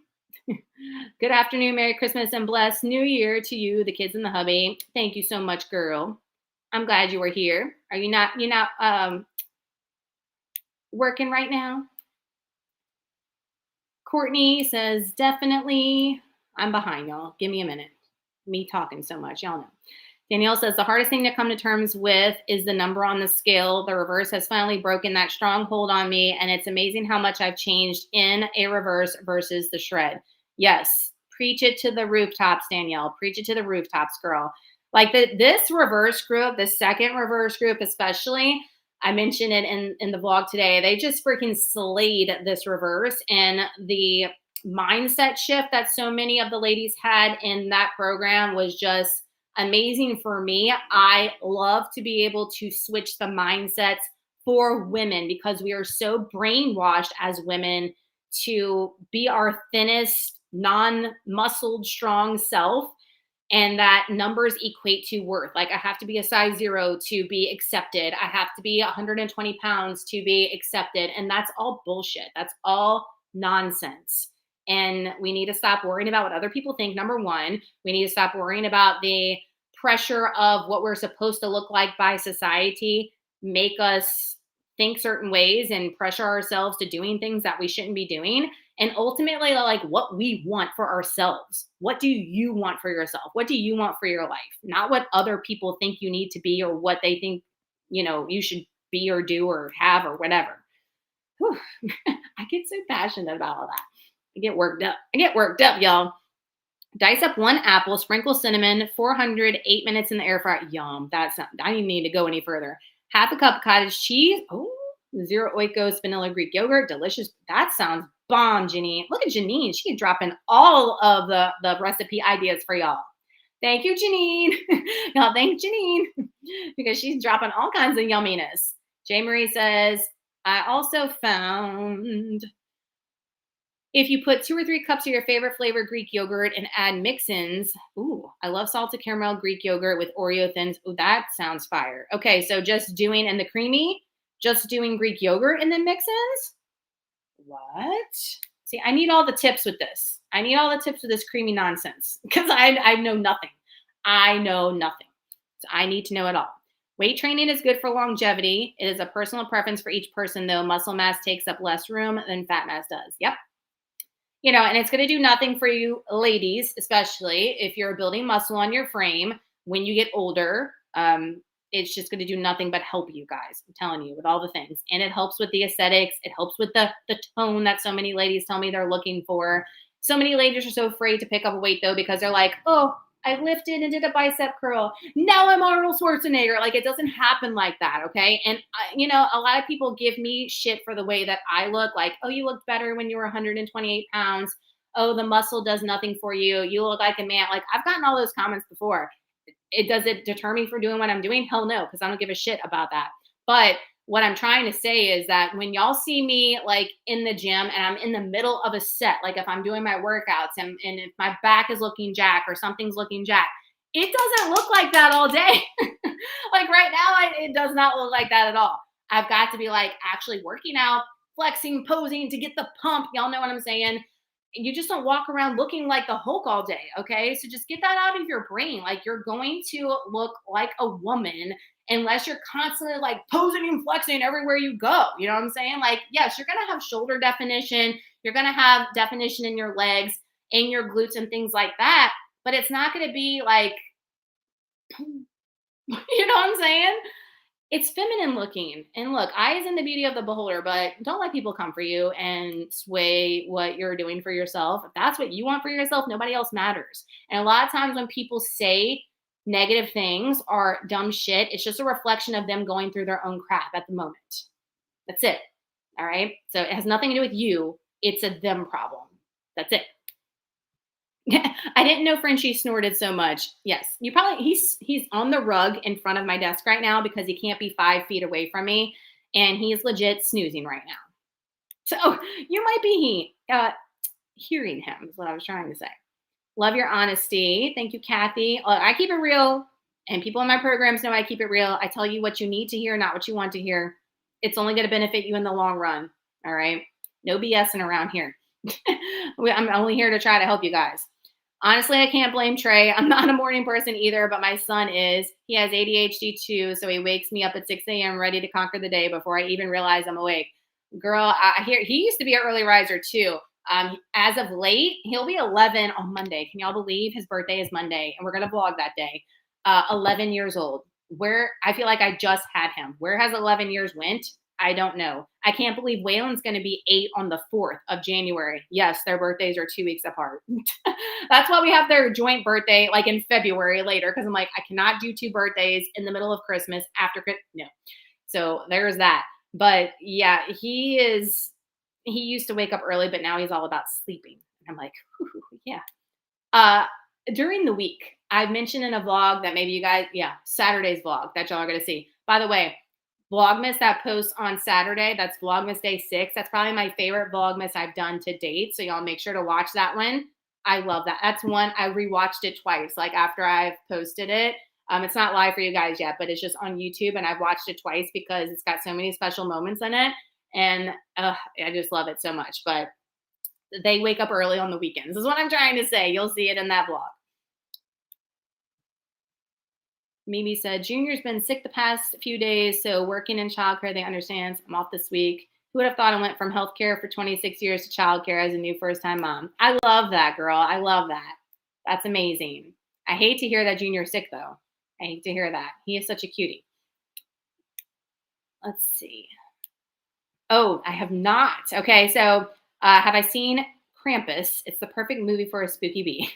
Good afternoon, Merry Christmas, and blessed New Year to you, the kids and the hubby. Thank you so much, girl. I'm glad you were here. Are you not working right now? Courtney says, definitely. I'm behind, y'all. Give me a minute. Me talking so much, y'all know. Danielle says, the hardest thing to come to terms with is the number on the scale. The reverse has finally broken that strong hold on me, and it's amazing how much I've changed in a reverse versus the shred. Yes, preach it to the rooftops, Danielle. Preach it to the rooftops, girl. Like this reverse group, the second reverse group especially, I mentioned it in the vlog today, they just freaking slayed this reverse. And the mindset shift that so many of the ladies had in that program was just amazing for me. I love to be able to switch the mindsets for women because we are so brainwashed as women to be our thinnest, non-muscled, strong self, and that numbers equate to worth. Like I have to be a size 0 to be accepted. I have to be 120 pounds to be accepted. And that's all bullshit. That's all nonsense. And we need to stop worrying about what other people think. Number one, we need to stop worrying about the pressure of what we're supposed to look like by society, make us think certain ways and pressure ourselves to doing things that we shouldn't be doing. And ultimately, like what we want for ourselves. What do you want for yourself? What do you want for your life? Not what other people think you need to be or what they think, you should be or do or have or whatever. Whew. I get so passionate about all that. I get worked up, y'all. Dice up 1 apple, sprinkle cinnamon, 400, 8 minutes in the air fryer. Yum. I didn't need to go any further. Half a cup of cottage cheese. Oh, 0 oikos, vanilla Greek yogurt. Delicious. That sounds bomb, Janine. Look at Janine. She's dropping all of the recipe ideas for y'all. Thank you, Janine. Y'all thank Janine because she's dropping all kinds of yumminess. J. Marie says, I also found if you put 2 or 3 cups of your favorite flavor Greek yogurt and add mix-ins. Ooh, I love salted caramel Greek yogurt with Oreo thins. Ooh, that sounds fire. Okay, so just doing in the creamy, just doing Greek yogurt and then mix-ins? What? See, I need all the tips with this. I need all the tips with this creamy nonsense because I know nothing. I know nothing. So I need to know it all. Weight training is good for longevity. It is a personal preference for each person, though. Muscle mass takes up less room than fat mass does. Yep. And it's going to do nothing for you ladies, especially if you're building muscle on your frame when you get older. It's just going to do nothing but help you guys. I'm telling you, with all the things. And it helps with the aesthetics. It helps with the tone that so many ladies tell me they're looking for. So many ladies are so afraid to pick up a weight, though, because they're like, oh, I lifted and did a bicep curl. Now I'm Arnold Schwarzenegger. Like, it doesn't happen like that, okay? And, a lot of people give me shit for the way that I look. Like, oh, you looked better when you were 128 pounds. Oh, the muscle does nothing for you. You look like a man. Like, I've gotten all those comments before. Does it deter me for doing what I'm doing? Hell no, because I don't give a shit about that. But what I'm trying to say is that when y'all see me like in the gym and I'm in the middle of a set, like if I'm doing my workouts and if my back is looking jack or something's looking jack, it doesn't look like that all day. Like right now, it does not look like that at all. I've got to be like actually working out, flexing, posing to get the pump. Y'all know what I'm saying? You just don't walk around looking like the Hulk all day, okay? So just get that out of your brain. Like you're going to look like a woman unless you're constantly like posing and flexing everywhere you go. You know what I'm saying? Like, yes, you're going to have shoulder definition. You're going to have definition in your legs and your glutes and things like that. But it's not going to be like, you know what I'm saying? It's feminine looking. And look, eyes in the beauty of the beholder, but don't let people come for you and sway what you're doing for yourself. If that's what you want for yourself, nobody else matters. And a lot of times when people say negative things or dumb shit, it's just a reflection of them going through their own crap at the moment. That's it. All right. So it has nothing to do with you. It's a them problem. That's it. I didn't know Frenchie snorted so much. Yes, he's on the rug in front of my desk right now because he can't be 5 feet away from me, and he's legit snoozing right now. So you might be hearing him is what I was trying to say. Love your honesty. Thank you, Kathy. I keep it real, and people in my programs know I keep it real. I tell you what you need to hear, not what you want to hear. It's only going to benefit you in the long run. All right? No BSing around here. I'm only here to try to help you guys. Honestly, I can't blame Trey. I'm not a morning person either, but my son is. He has ADHD too, so he wakes me up at 6 a.m. ready to conquer the day before I even realize I'm awake. Girl, he used to be an early riser too. As of late, he'll be 11 on Monday. Can y'all believe his birthday is Monday? And we're going to vlog that day. 11 years old. I feel like I just had him. Where has 11 years went? I don't know. I can't believe Waylon's going to be 8 on the 4th of January. Yes, their birthdays are 2 weeks apart. That's why we have their joint birthday like in February later, because I'm like, I cannot do 2 birthdays in the middle of Christmas after Christmas. No. So there's that. But yeah, he used to wake up early, but now he's all about sleeping. I'm like, "Ooh, yeah." Uh, During the week, I mentioned in a vlog that maybe you guys, yeah, Saturday's vlog that y'all are gonna see. By the way, Vlogmas that posts on Saturday, that's Vlogmas Day 6. That's probably my favorite Vlogmas I've done to date. So y'all make sure to watch that one. I love that. That's one I rewatched it twice, like after I've posted it. It's not live for you guys yet, but it's just on YouTube, and I've watched it twice because it's got so many special moments in it, and I just love it so much. But they wake up early on the weekends, is what I'm trying to say. You'll see it in that vlog. Mimi said, Junior's been sick the past few days, so working in childcare, they understands. I'm off this week. Who would have thought I went from healthcare for 26 years to childcare as a new first-time mom? I love that, girl. I love that. That's amazing. I hate to hear that Junior's sick, though. I hate to hear that. He is such a cutie. Let's see. Oh, I have not. Okay, so have I seen Krampus? It's the perfect movie for a spooky bee.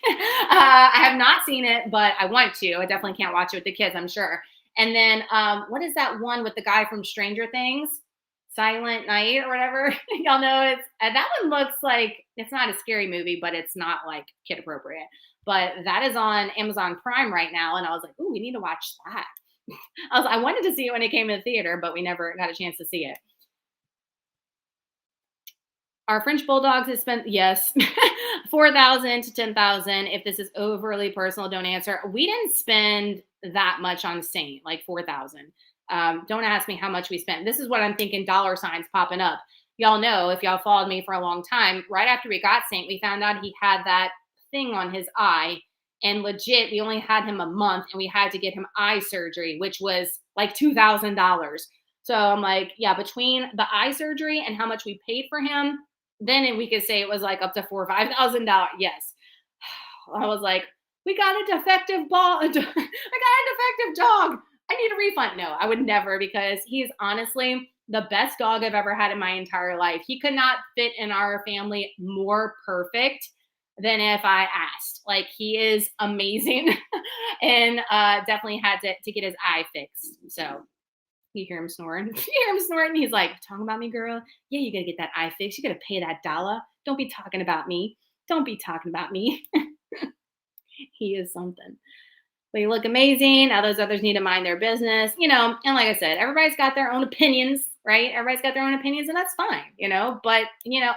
I have not seen it, but I want to. I definitely can't watch it with the kids, I'm sure. And then what is that one with the guy from Stranger Things? Silent Night or whatever. Y'all know it's that one looks like it's not a scary movie, but it's not like kid appropriate. But that is on Amazon Prime right now, and I was like, "Ooh, we need to watch that." I wanted to see it when it came to the theater, but we never got a chance to see it. Our French bulldogs has spent, yes, 4,000 to 10,000. If this is overly personal, don't answer. We didn't spend that much on Saint, like 4,000. Don't ask me how much we spent. This is what I'm thinking, dollar signs popping up. Y'all know, if y'all followed me for a long time, right after we got Saint, we found out he had that thing on his eye. And legit, we only had him a month, and we had to get him eye surgery, which was like $2,000. So I'm like, yeah, between the eye surgery and how much we paid for him, then we could say it was like up to $4,000 or $5,000. Yes. I was like, we got a defective ball. I got a defective dog. I need a refund. No, I would never, because he's honestly the best dog I've ever had in my entire life. He could not fit in our family more perfect than if I asked. Like, he is amazing. And definitely had to get his eye fixed. So you hear him snoring. You hear him snoring. He's like, talking about me, girl? Yeah, you gotta get that eye fixed. You gotta pay that dollar. Don't be talking about me. Don't be talking about me. He is something. But you look amazing. Now those others need to mind their business, and like I said, everybody's got their own opinions, right? Everybody's got their own opinions, and that's fine. But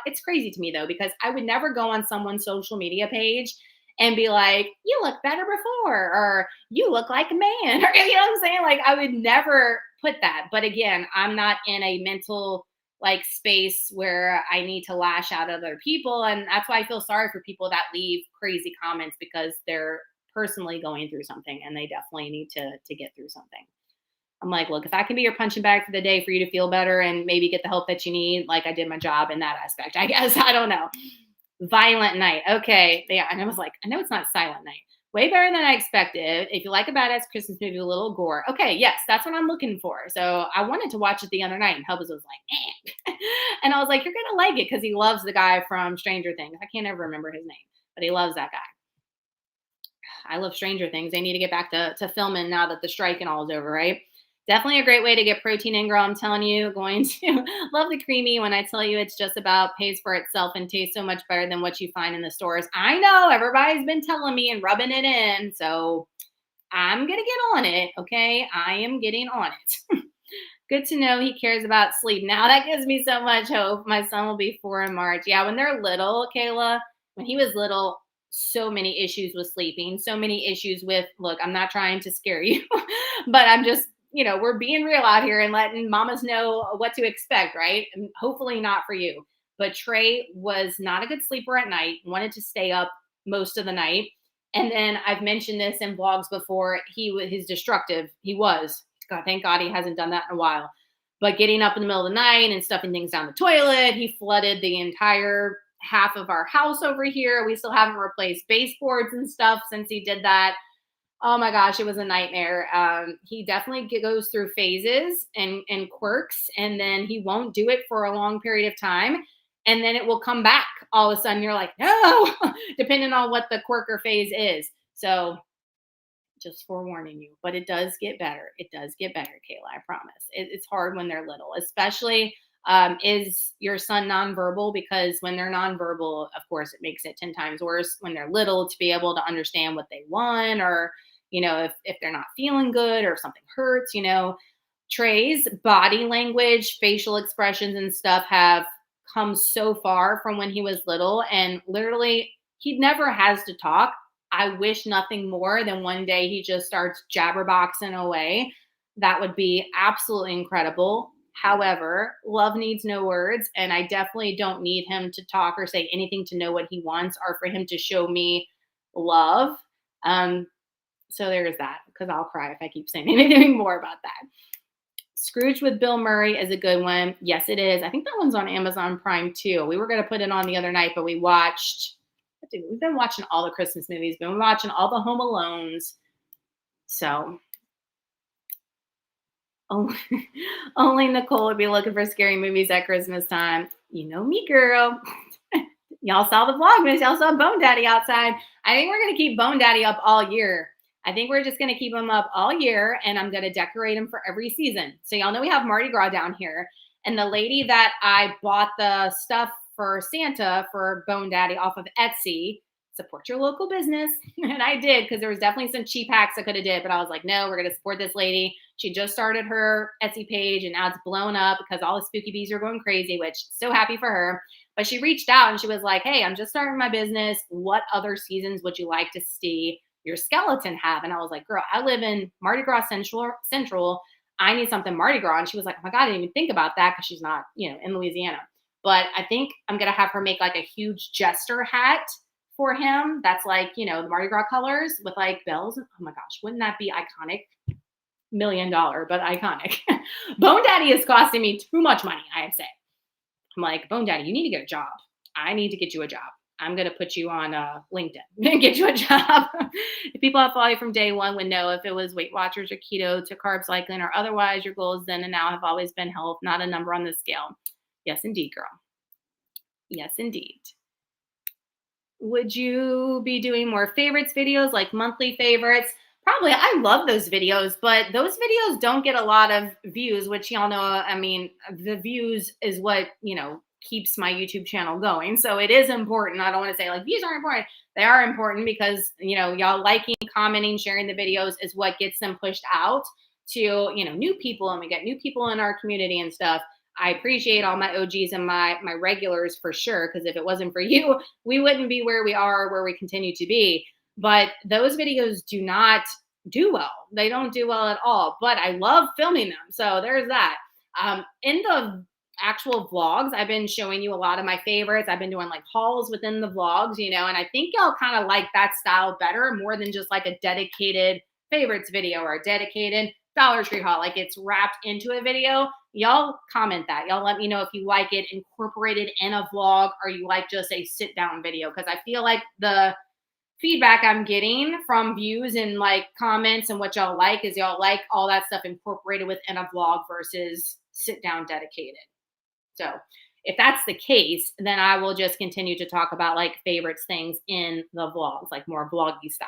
it's crazy to me though, because I would never go on someone's social media page and be like, you look better before, or you look like a man, or you know what I'm saying? Like, I would never put that. But again, I'm not in a mental like space where I need to lash out at other people. And that's why I feel sorry for people that leave crazy comments, because they're personally going through something, and they definitely need to get through something. I'm like, look, if I can be your punching bag for the day for you to feel better and maybe get the help that you need, like, I did my job in that aspect, I guess. I don't know. Violent Night. Okay. Yeah. And I was like, I know it's not Silent Night. Way better than I expected. If you like a badass Christmas movie, a little gore. Okay. Yes. That's what I'm looking for. So I wanted to watch it the other night, and Hubbles was like, eh. And I was like, you're going to like it, because he loves the guy from Stranger Things. I can't ever remember his name, but he loves that guy. I love Stranger Things. They need to get back to filming now that the strike and all is over, right? Definitely a great way to get protein in, girl. I'm telling you, going to love the creamy when I tell you it's just about pays for itself and tastes so much better than what you find in the stores. I know everybody's been telling me and rubbing it in, so I'm going to get on it, okay? I am getting on it. Good to know he cares about sleep. Now that gives me so much hope. My son will be 4 in March. Yeah, when they're little, Kayla, when he was little, so many issues with sleeping, so many issues with, look, I'm not trying to scare you, but I'm just, we're being real out here and letting mamas know what to expect, right? And hopefully not for you. But Trey was not a good sleeper at night, wanted to stay up most of the night. And then I've mentioned this in vlogs before. He's destructive. He was. God, thank God he hasn't done that in a while. But getting up in the middle of the night and stuffing things down the toilet, he flooded the entire half of our house over here. We still haven't replaced baseboards and stuff since he did that. Oh my gosh, it was a nightmare. He definitely goes through phases and quirks, and then he won't do it for a long period of time. And then it will come back. All of a sudden you're like, no, depending on what the quirk or phase is. So just forewarning you, but it does get better. It does get better, Kayla. I promise. It's hard when they're little, especially Is your son nonverbal? Because when they're nonverbal, of course, it makes it 10 times worse when they're little to be able to understand what they want, or, if they're not feeling good or if something hurts, Trey's body language, facial expressions and stuff have come so far from when he was little, and literally he never has to talk. I wish nothing more than one day he just starts jabberboxing away. That would be absolutely incredible. However, love needs no words, and I definitely don't need him to talk or say anything to know what he wants or for him to show me love. So there's that, because I'll cry if I keep saying anything more about that. Scrooge with Bill Murray is a good one. Yes, it is. I think that one's on Amazon Prime too. We were going to put it on the other night, but we've been watching all the Christmas movies, been watching all the Home Alones. So only, only Nicole would be looking for scary movies at Christmas time. You know me, girl. Y'all saw the Vlogmas. Y'all saw Bone Daddy outside. I think we're going to keep Bone Daddy up all year. I think we're just going to keep him up all year, and I'm going to decorate him for every season. So y'all know we have Mardi Gras down here. And the lady that I bought the stuff for Santa for Bone Daddy off of Etsy, support your local business. And I did, because there was definitely some cheap hacks I could have did, but I was like, no, we're going to support this lady. She just started her Etsy page, and now it's blown up because all the spooky bees are going crazy, which so happy for her. But she reached out and she was like, hey, I'm just starting my business. What other seasons would you like to see your skeleton have? And I was like, girl, I live in Mardi Gras Central. I need something Mardi Gras. And she was like, oh my God, I didn't even think about that, because she's not, in Louisiana. But I think I'm going to have her make like a huge jester hat for him. That's like, the Mardi Gras colors with like bells. Oh my gosh, wouldn't that be iconic? $1 million, but iconic. Bone Daddy is costing me too much money, I say. I'm like, Bone Daddy, you need to get a job. I need to get you a job. I'm going to put you on LinkedIn and get you a job. If people have followed you from day one would know if it was Weight Watchers or keto to carb cycling or otherwise, your goals then and now have always been health, not a number on the scale. Yes, indeed, girl. Yes, indeed. Would you be doing more favorites videos, like monthly favorites? Probably. I love those videos, but those videos don't get a lot of views, which y'all know, I mean, the views is what, keeps my YouTube channel going. So it is important. I don't want to say like views aren't important. They are important because, y'all liking, commenting, sharing the videos is what gets them pushed out to, new people, and we get new people in our community and stuff. I appreciate all my OGs and my regulars for sure, because if it wasn't for you, we wouldn't be where we are, where we continue to be. But those videos do not do well. They don't do well at all, but I love filming them. So there's that. In the actual vlogs, I've been showing you a lot of my favorites. I've been doing like hauls within the vlogs, and I think y'all kind of like that style better, more than just like a dedicated favorites video or a dedicated Dollar Tree haul. Like it's wrapped into a video. Y'all comment that. Y'all let me know if you like it incorporated in a vlog, or you like just a sit down video. Because I feel like the feedback I'm getting from views and like comments and what y'all like is y'all like all that stuff incorporated within a vlog versus sit down dedicated. So if that's the case, then I will just continue to talk about like favorites things in the vlogs, like more vloggy style.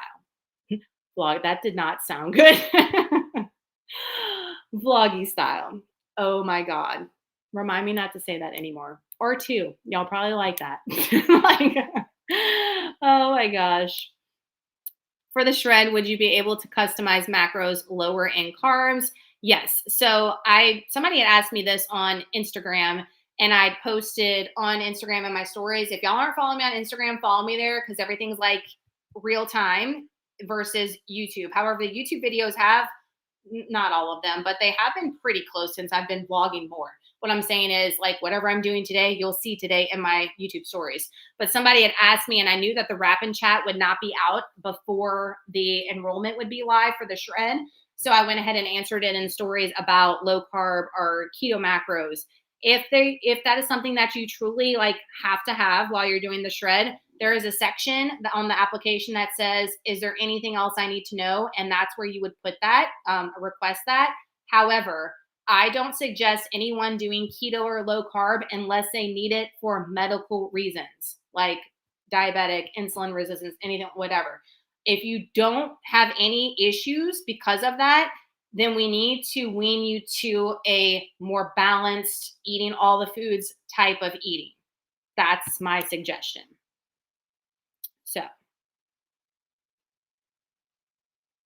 Vlog, that did not sound good. Vloggy style. Oh my God. Remind me not to say that anymore. Or two. Y'all probably like that. Like, oh my gosh. For the shred, would you be able to customize macros lower in carbs? Yes. So somebody had asked me this on Instagram, and I posted on Instagram in my stories. If y'all aren't following me on Instagram, follow me there, because everything's like real time versus YouTube. However, the YouTube videos have, not all of them, but they have been pretty close since I've been vlogging more. What I'm saying is, like, whatever I'm doing today, you'll see today in my YouTube stories. But somebody had asked me, and I knew that the Wrap and Chat would not be out before the enrollment would be live for the shred. So I went ahead and answered it in stories about low carb or keto macros. If that is something that you truly like have to have while you're doing the shred, there is a section on the application that says, is there anything else I need to know? And that's where you would put that, request that. However, I don't suggest anyone doing keto or low carb unless they need it for medical reasons, like diabetic, insulin resistance, anything, whatever. If you don't have any issues because of that, then we need to wean you to a more balanced eating all the foods type of eating. That's my suggestion. So,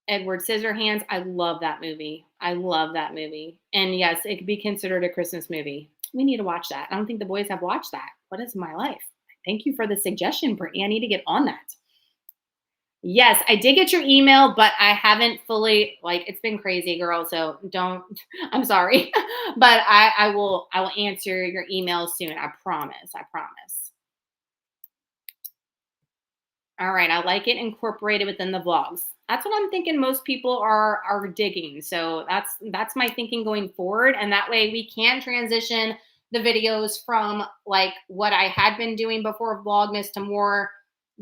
Edward Scissorhands, I love that movie. I love that movie. And yes, it could be considered a Christmas movie. We need to watch that. I don't think the boys have watched that. What is my life? Thank you for the suggestion, Brittany. I need to get on that. Yes, I did get your email, but I haven't fully, like, it's been crazy, girl. So don't, I'm sorry, but I will answer your email soon. I promise. I promise. All right. I like it incorporated within the vlogs. That's what I'm thinking most people are digging. So that's my thinking going forward. And that way we can transition the videos from like what I had been doing before Vlogmas to more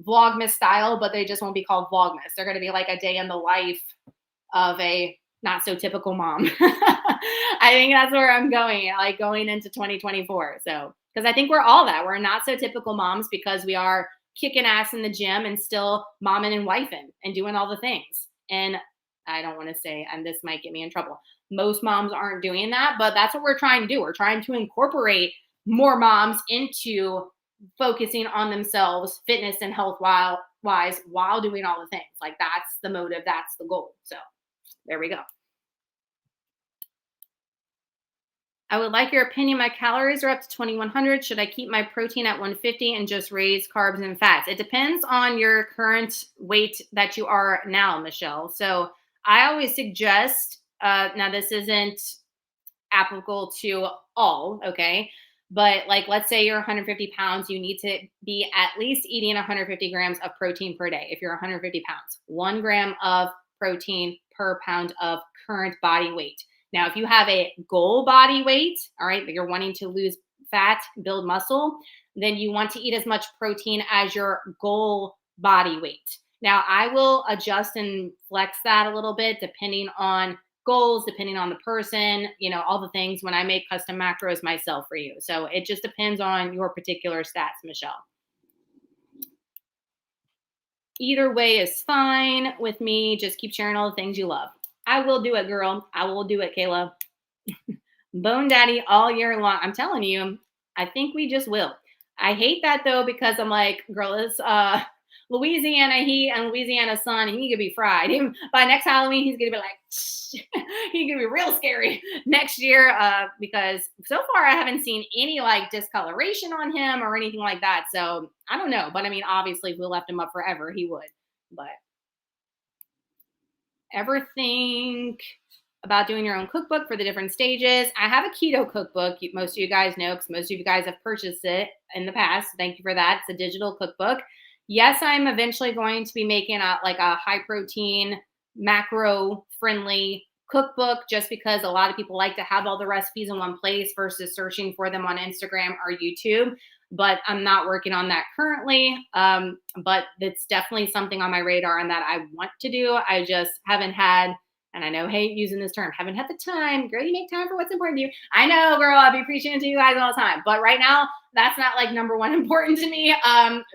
Vlogmas style, but they just won't be called Vlogmas. They're going to be like a day in the life of a not so typical mom. I think that's where I'm going, like going into 2024. So, because I think we're all that. We're not so typical moms because we are kicking ass in the gym and still momming and wifing and doing all the things. And I don't want to say, and this might get me in trouble, most moms aren't doing that, but that's what we're trying to do. We're trying to incorporate more moms into focusing on themselves, fitness and health wise, while doing all the things. Like that's the motive, that's the goal. So there we go. I would like your opinion. My calories are up to 2,100. Should I keep my protein at 150 and just raise carbs and fats? It depends on your current weight that you are now, Michelle. So I always suggest, now this isn't applicable to all, okay? But like, let's say you're 150 pounds, you need to be at least eating 150 grams of protein per day. If you're 150 pounds, 1 gram of protein per pound of current body weight. Now, if you have a goal body weight, all right, but you're wanting to lose fat, build muscle, then you want to eat as much protein as your goal body weight. Now, I will adjust and flex that a little bit depending on goals, depending on the person, you know, all the things when I make custom macros myself for you. So it just depends on your particular stats, Michelle. Either way is fine with me. Just keep sharing all the things you love. I will do it, girl. I will do it, Kayla. Bone Daddy all year long. I'm telling you, I think we just will. I hate that though, because I'm like, girl, it's Louisiana heat and Louisiana sun, and he could be fried. Even by next Halloween, he's gonna be like, he's gonna be real scary next year. Because so far I haven't seen any like discoloration on him or anything like that. So I don't know, but I mean, obviously, if we left him up forever, he would. But ever think about doing your own cookbook for the different stages? I have a keto cookbook. Most of you guys know because most of you guys have purchased it in the past. Thank you for that. It's a digital cookbook. Yes, I'm eventually going to be making a high protein, macro friendly cookbook just because a lot of people like to have all the recipes in one place versus searching for them on Instagram or YouTube. But I'm not working on that currently. But it's definitely something on my radar and that I want to do. I just haven't had, and I know, hate using this term, haven't had the time. Girl, you make time for what's important to you. I know, girl, I'll be preaching it to you guys all the time. But right now, that's not like number one important to me.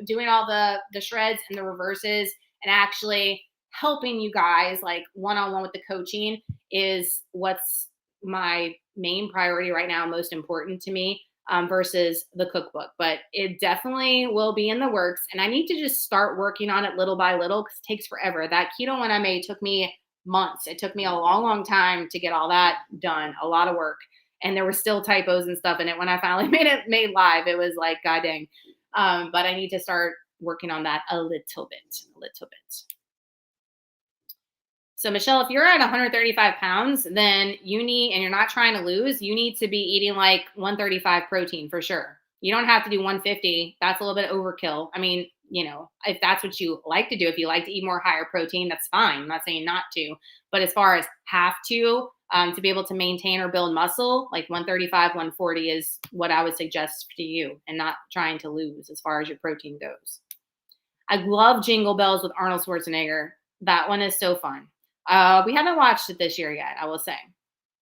Doing all the shreds and the reverses and actually helping you guys like one-on-one with the coaching is what's my main priority right now, most important to me. Versus the cookbook, but it definitely will be in the works. And I need to just start working on it little by little because it takes forever. That keto one I made took me months. It took me a long, long time to get all that done. A lot of work. And there were still typos and stuff in it. When I finally made live, it was like, God dang. But I need to start working on that a little bit. So Michelle, if you're at 135 pounds, then you need, and you're not trying to lose, you need to be eating like 135 protein for sure. You don't have to do 150. That's a little bit overkill. I mean, you know, if that's what you like to do, if you like to eat more higher protein, that's fine. I'm not saying not to, but as far as have to be able to maintain or build muscle, like 135, 140 is what I would suggest to you and not trying to lose as far as your protein goes. I love Jingle Bells with Arnold Schwarzenegger. That one is so fun. We haven't watched it this year yet, I will say.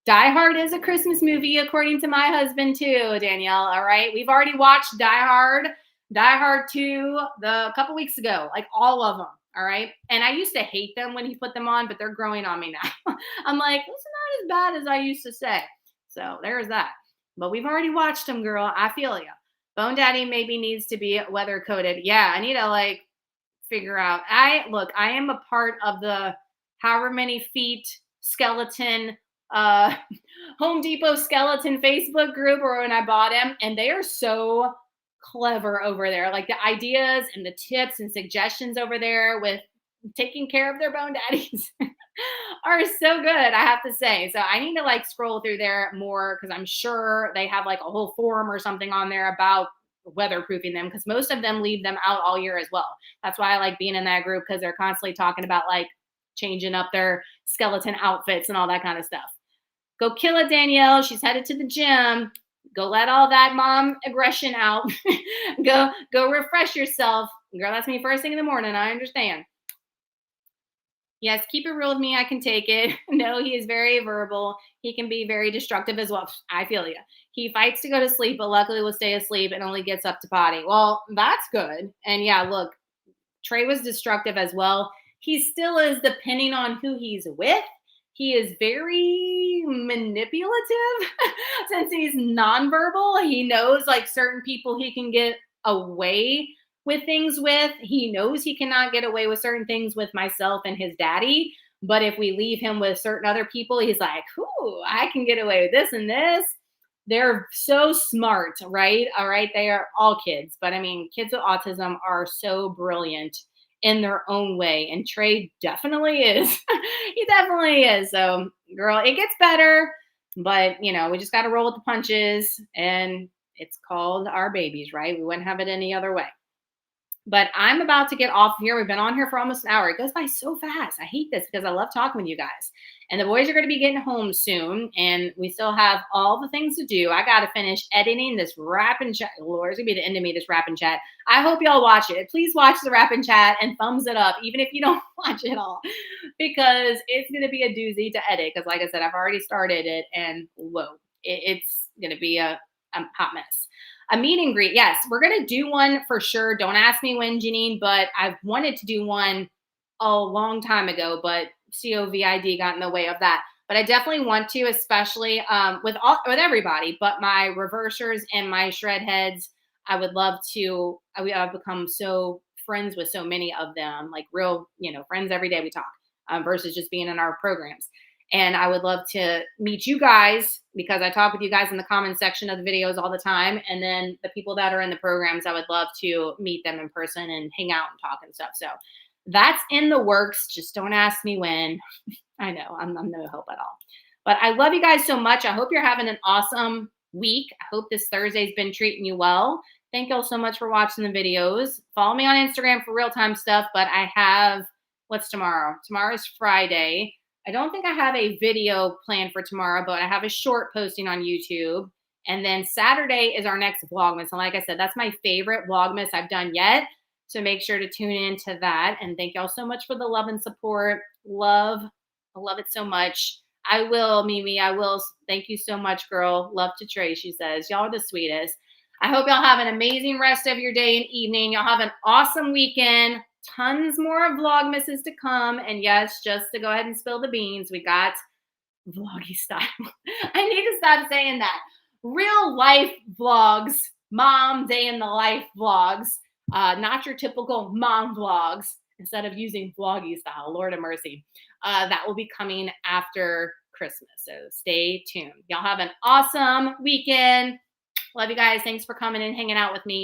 Die Hard is a Christmas movie, according to my husband, too, Danielle. All right. We've already watched Die Hard 2 a couple weeks ago, like all of them. All right. And I used to hate them when he put them on, but they're growing on me now. I'm like, it's not as bad as I used to say. So there's that. But we've already watched them, girl. I feel you. Bone Daddy maybe needs to be weather coated. Yeah, I need to like figure out. I am a part of the however many feet skeleton uh Home Depot skeleton Facebook group, or when I bought them, and they are so clever over there. Like the ideas and the tips and suggestions over there with taking care of their bone daddies are so good, I have to say. So I need to like scroll through there more because I'm sure they have like a whole forum or something on there about weatherproofing them, because most of them leave them out all year as well. That's why I like being in that group, because they're constantly talking about like changing up their skeleton outfits and all that kind of stuff. Go kill it, Danielle. She's headed to the gym. Go let all that mom aggression out. go refresh yourself. Girl, that's me first thing in the morning. I understand. Yes, keep it real with me. I can take it. No, he is very verbal. He can be very destructive as well. I feel you. He fights to go to sleep, but luckily will stay asleep and only gets up to potty. Well, that's good. And yeah, look, Trey was destructive as well. He still is, depending on who he's with. He is very manipulative since he's nonverbal. He knows like certain people he can get away with things with. He knows he cannot get away with certain things with myself and his daddy. But if we leave him with certain other people, he's like, ooh, I can get away with this and this. They're so smart, right? All right. They are all kids. But I mean, kids with autism are so brilliant in their own way. And Trey definitely is. He definitely is. So, girl, it gets better. But, you know, we just got to roll with the punches. And it's called our babies, right? We wouldn't have it any other way. But I'm about to get off here. We've been on here for almost an hour. It goes by so fast. I hate this because I love talking with you guys. And the boys are going to be getting home soon. And we still have all the things to do. I got to finish editing this rap and chat. Lord, it's going to be the end of me, this rap and chat. I hope y'all watch it. Please watch the rap and chat and thumbs it up, even if you don't watch it all. Because it's going to be a doozy to edit. Because like I said, I've already started it. And whoa, it's going to be a hot mess. A meet and greet. Yes, we're going to do one for sure. Don't ask me when, Janine, but I've wanted to do one a long time ago, but COVID got in the way of that. But I definitely want to, especially with everybody, but my reversers and my shred heads. I would love to. I've become so friends with so many of them, like real, friends every day we talk, versus just being in our programs. And I would love to meet you guys, because I talk with you guys in the comment section of the videos all the time. And then the people that are in the programs, I would love to meet them in person and hang out and talk and stuff. So that's in the works. Just don't ask me when. I know I'm no help at all. But I love you guys so much. I hope you're having an awesome week. I hope this Thursday's been treating you well. Thank you all so much for watching the videos. Follow me on Instagram for real-time stuff. But I have, what's tomorrow? Tomorrow's Friday. I don't think I have a video planned for tomorrow, but I have a short posting on YouTube. And then Saturday is our next Vlogmas. And like I said, that's my favorite Vlogmas I've done yet. So make sure to tune into that. And thank y'all so much for the love and support. I love it so much. I will, Mimi, I will. Thank you so much, girl. Love to Trey, she says. Y'all are the sweetest. I hope y'all have an amazing rest of your day and evening. Y'all have an awesome weekend. Tons more Vlogmases to come. And yes, just to go ahead and spill the beans, we got vloggy style. I need to stop saying that. Real life vlogs, mom day in the life vlogs, not your typical mom vlogs, instead of using vloggy style. Lord of mercy. That will be coming after Christmas. So stay tuned. Y'all have an awesome weekend. Love you guys. Thanks for coming and hanging out with me.